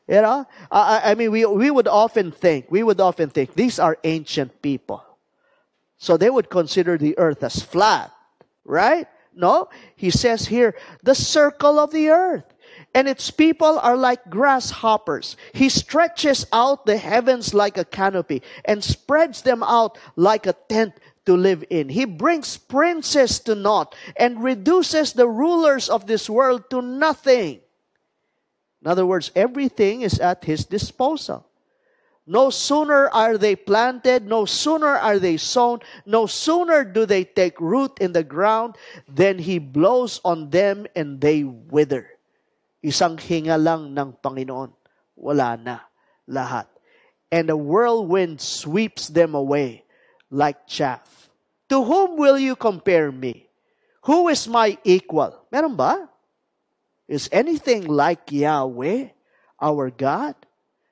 We would often think these are ancient people. So they would consider the earth as flat, right? No, He says here, the circle of the earth. And its people are like grasshoppers. He stretches out the heavens like a canopy and spreads them out like a tent to live in. He brings princes to naught and reduces the rulers of this world to nothing. In other words, everything is at His disposal. No sooner are they planted, no sooner are they sown, no sooner do they take root in the ground, than He blows on them and they wither. Isang hinga lang ng Panginoon. Wala na lahat. And a whirlwind sweeps them away like chaff. To whom will you compare me? Who is my equal? Meron ba? Is anything like Yahweh, our God?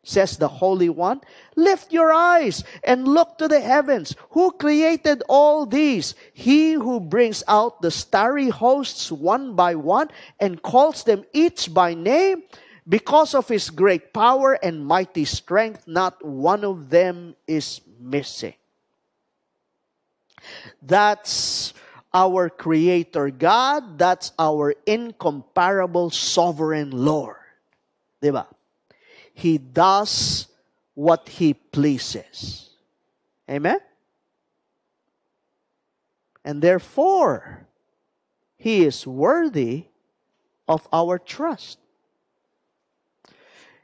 Says the Holy One. Lift your eyes and look to the heavens. Who created all these? He who brings out the starry hosts one by one and calls them each by name. Because of His great power and mighty strength, not one of them is missing. That's our Creator God. That's our incomparable sovereign Lord. Diba? He does what He pleases. Amen? And therefore, He is worthy of our trust.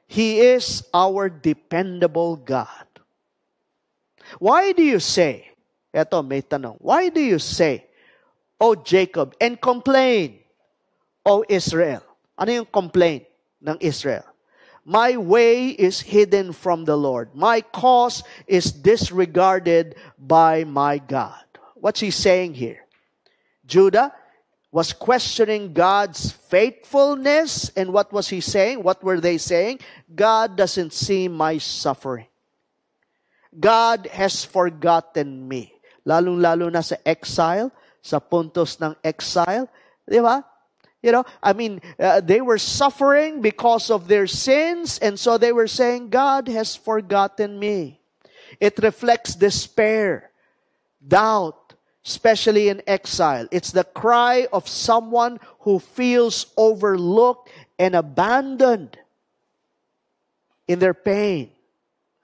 He is our dependable God. Why do you say, eto may tanong, why do you say, O Jacob, and complain, O Israel? Ano yung complain ng Israel? My way is hidden from the Lord. My cause is disregarded by my God. What's he saying here? Judah was questioning God's faithfulness. And what was he saying? What were they saying? God doesn't see my suffering. God has forgotten me. Lalong-lalo na sa exile, sa puntos ng exile. Di ba? They were suffering because of their sins, and so they were saying, God has forgotten me. It reflects despair, doubt, especially in exile. It's the cry of someone who feels overlooked and abandoned in their pain.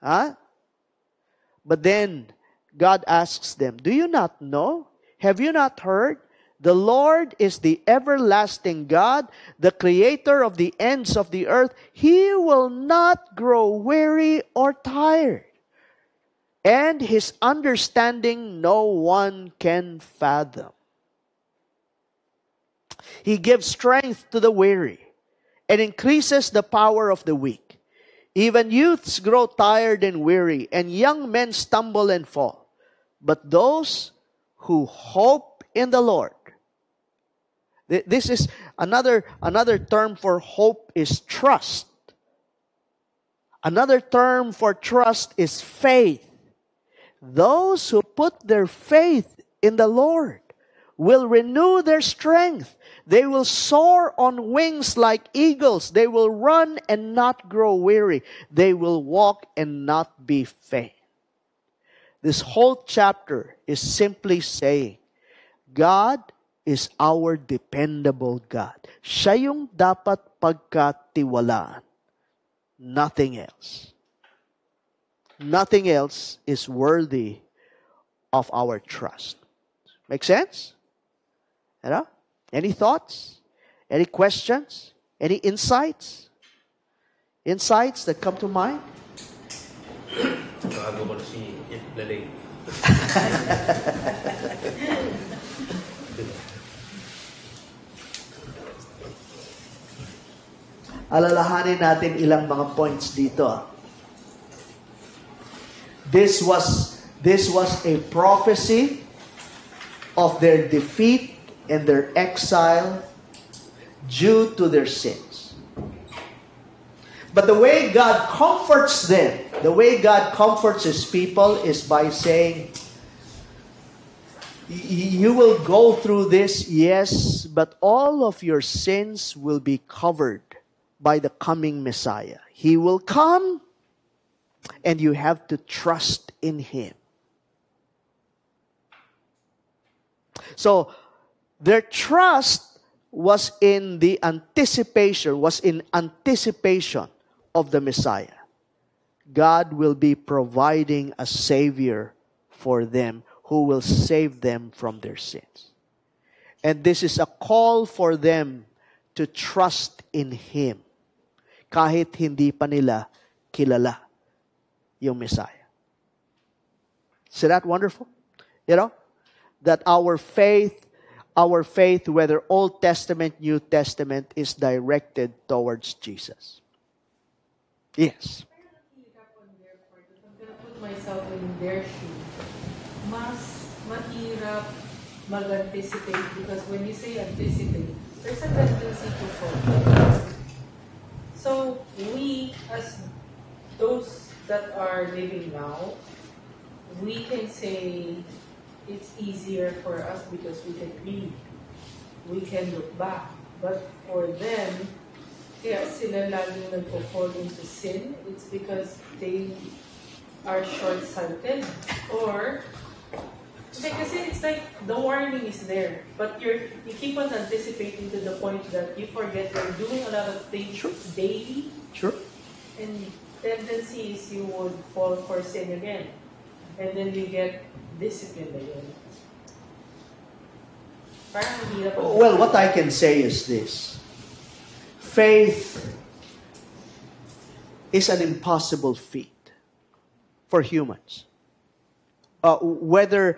But then, God asks them, do you not know? Have you not heard? The Lord is the everlasting God, the creator of the ends of the earth. He will not grow weary or tired, and His understanding no one can fathom. He gives strength to the weary and increases the power of the weak. Even youths grow tired and weary, and young men stumble and fall. But those who hope in the Lord. This is another term for hope is trust. Another term for trust is faith. Those who put their faith in the Lord will renew their strength. They will soar on wings like eagles. They will run and not grow weary. They will walk and not be faint. This whole chapter is simply saying, God is our dependable God. Siya yung dapat pagkatiwalaan. Nothing else. Nothing else is worthy of our trust. Make sense? You know? Any thoughts? Any questions? Any insights? Insights that come to mind? Bago ko na si Laling. Alalahanin natin ilang mga points dito. This was a prophecy of their defeat and their exile due to their sins. But the way God comforts them, the way God comforts His people is by saying, you will go through this, yes, but all of your sins will be covered by the coming Messiah. He will come, and you have to trust in Him. So, their trust was in anticipation of the Messiah. God will be providing a Savior for them who will save them from their sins. And this is a call for them to trust in Him, kahit hindi pa nila kilala yung Messiah. Is that wonderful? You know, that our faith, whether Old Testament, New Testament, is directed towards Jesus. Yes. I'm going to put myself in their shoes. Mas mahirap mag-anticipate because when you say anticipate, there's a tendency to forget. So we, as those that are living now, we can say it's easier for us because we can read. We can look back. But for them, kaya sila laging nagpo-fall into sin, it's because they are short-sighted. Or, kasi it's like the warning is there, but you keep on anticipating to the point that you forget you're doing a lot of things daily. Sure. And tendency is you would fall for sin again. And then you get disciplined again. Parang mahirap. Well, what I can say is this. Faith is an impossible feat for humans. Whether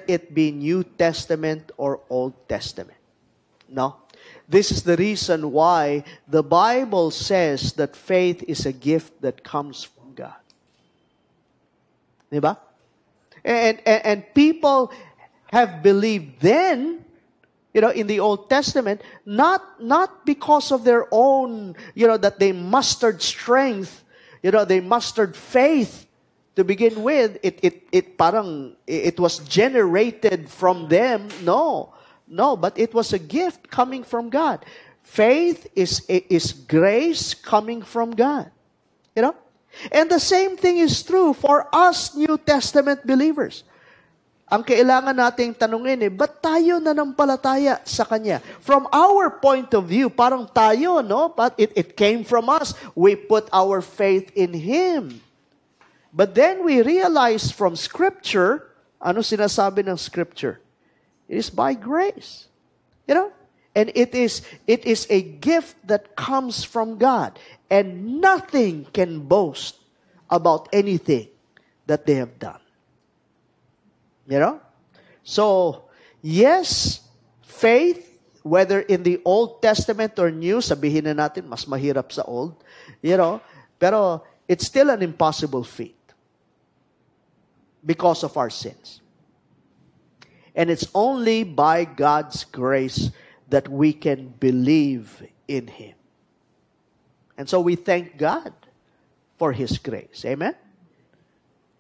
it be New Testament or Old Testament. No? This is the reason why the Bible says that faith is a gift that comes from God. Diba? And people have believed then, in the Old Testament, not because of their own, that they mustered strength, they mustered faith to begin with. It was generated from them. No, but it was a gift coming from God. Faith is grace coming from God. And the same thing is true for us New Testament believers. Ang kailangan nating tanungin ba't tayo nanampalataya sa Kanya? From our point of view, parang tayo, no? But it came from us. We put our faith in Him. But then we realize from Scripture, ano sinasabi ng Scripture? It is by grace. You know? And it is a gift that comes from God. And nothing can boast about anything that they have done. You know? So, yes, faith, whether in the Old Testament or New, sabihin na natin, mas mahirap sa Old, you know, pero it's still an impossible feat because of our sins. And it's only by God's grace that we can believe in Him. And so we thank God for His grace. Amen?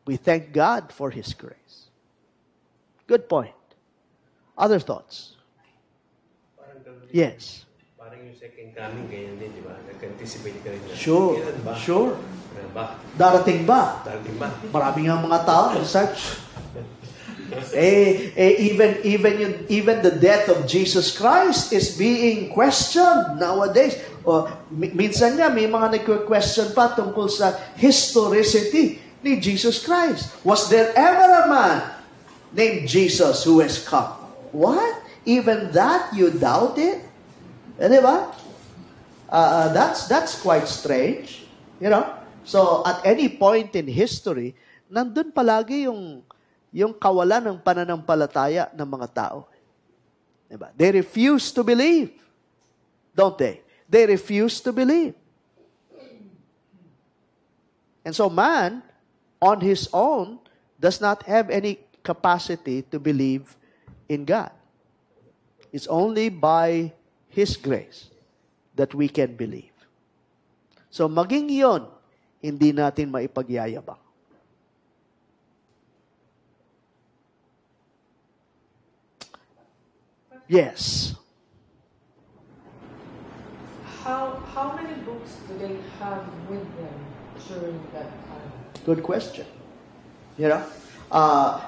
We thank God for His grace. Good point. Other thoughts? Yes. Parang yung second coming, ganyan din, di ba? Nag-anticipate ka rin na. Sure. Kailan ba? Sure. Kailan ba? Darating ba? Darating ba? Marami nga mga tao. Even the death of Jesus Christ is being questioned nowadays. Minsan nga, may mga nag-question pa tungkol sa historicity ni Jesus Christ. Was there ever a man named Jesus who has come? What? Even that you doubt it? Di ba? That's quite strange. You know? So, at any point in history, nandun palagi yung kawalan ng pananampalataya ng mga tao. Diba? They refuse to believe. Don't they? They refuse to believe. And so man, on his own, does not have any capacity to believe in God. It's only by His grace that we can believe. So maging yon, hindi natin maipagyayabang. Yes. How many books do they have with them during that time? Good question. You know,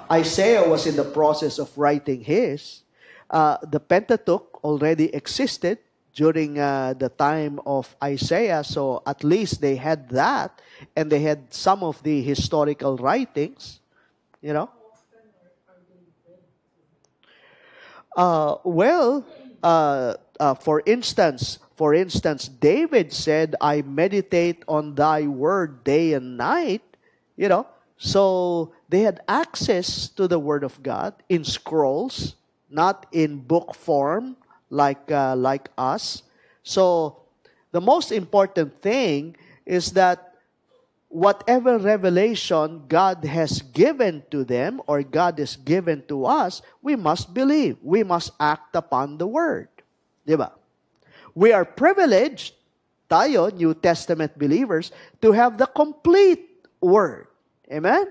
Isaiah was in the process of writing his. The Pentateuch already existed during the time of Isaiah, so at least they had that, and they had some of the historical writings. You know. For instance, David said, "I meditate on thy word day and night." You know, so they had access to the word of God in scrolls, not in book form like us. So the most important thing is that whatever revelation God has given to them or God has given to us, we must believe. We must act upon the word. Diba? We are privileged, tayo, New Testament believers, to have the complete word. Amen?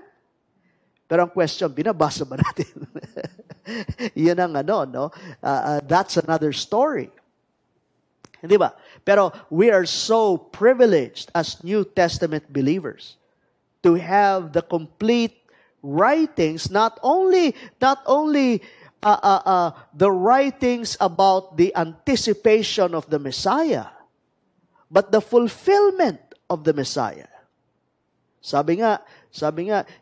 Pero ang question, binabasa ba natin? Yun ang no? That's another story. Di ba? Pero we are so privileged as New Testament believers to have the complete writings, not only the writings about the anticipation of the Messiah, but the fulfillment of the Messiah. Sabi nga,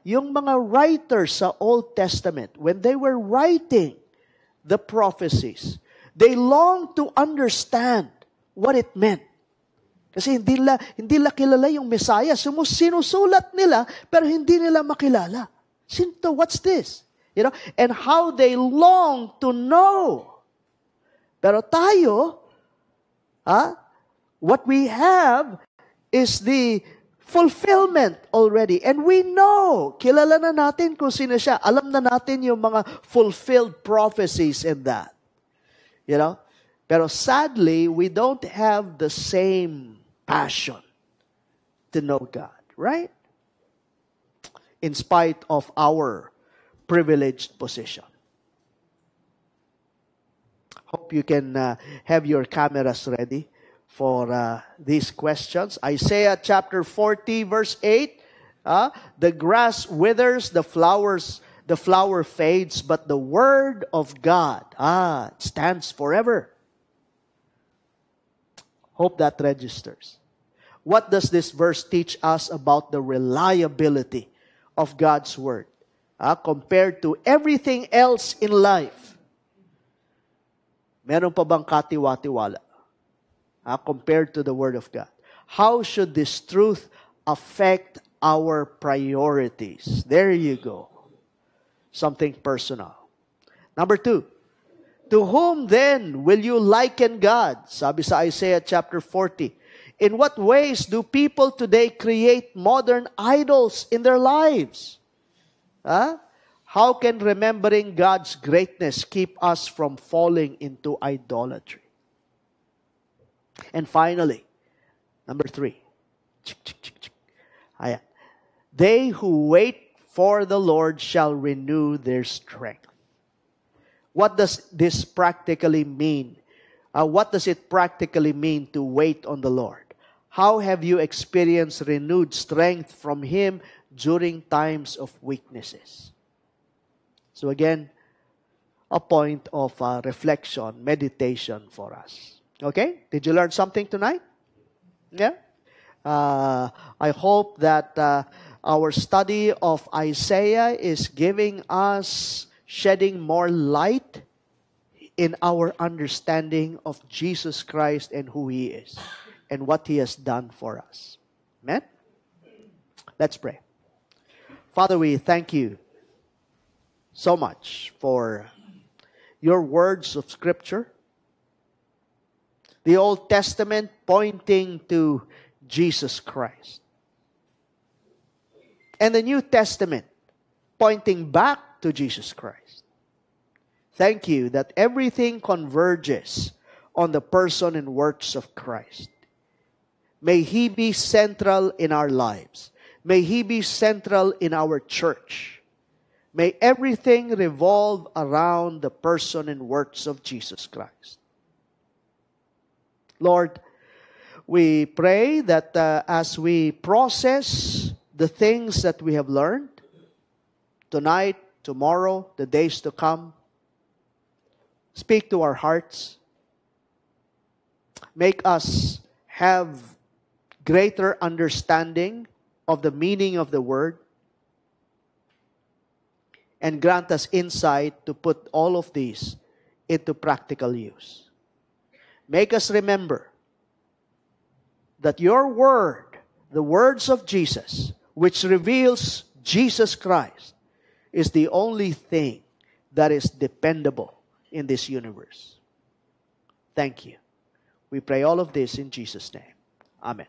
yung mga writers sa Old Testament, when they were writing the prophecies, they longed to understand what it meant. Kasi hindi nila kilala yung Messiah. Sinusulat nila, pero hindi nila makilala. Sinto, what's this? You know, and how they long to know. Pero tayo, what we have is the fulfillment already. And we know, kilala na natin kung sino siya. Alam na natin yung mga fulfilled prophecies in that. You know? Pero sadly, we don't have the same passion to know God, right? In spite of our privileged position. Hope you can have your cameras ready for these questions. Isaiah chapter 40, verse 8. The grass withers, the flower fades, but the word of God stands forever. Hope that registers. What does this verse teach us about the reliability of God's word compared to everything else in life? Meron pa bang katiwa-tiwala? Compared to the Word of God. How should this truth affect our priorities? There you go. Something personal. Number 2, to whom then will you liken God? Sabi sa Isaiah chapter 40. In what ways do people today create modern idols in their lives? How can remembering God's greatness keep us from falling into idolatry? And finally, number 3. Ayan. They who wait for the Lord shall renew their strength. What does this practically mean? What does it practically mean to wait on the Lord? How have you experienced renewed strength from Him during times of weaknesses? So again, a point of reflection, meditation for us. Okay? Did you learn something tonight? Yeah? I hope that our study of Isaiah is giving us, shedding more light in our understanding of Jesus Christ and who He is and what He has done for us. Amen? Let's pray. Father, we thank you so much for your words of Scripture. The Old Testament pointing to Jesus Christ. And the New Testament pointing back to Jesus Christ. Thank you that everything converges on the person and works of Christ. May He be central in our lives. May He be central in our church. May everything revolve around the person and works of Jesus Christ. Lord, we pray that as we process the things that we have learned tonight, tomorrow, the days to come, speak to our hearts. Make us have greater understanding of the meaning of the Word. And grant us insight to put all of these into practical use. Make us remember that your Word, the words of Jesus, which reveals Jesus Christ, is the only thing that is dependable in this universe. Thank you. We pray all of this in Jesus' name. Amen.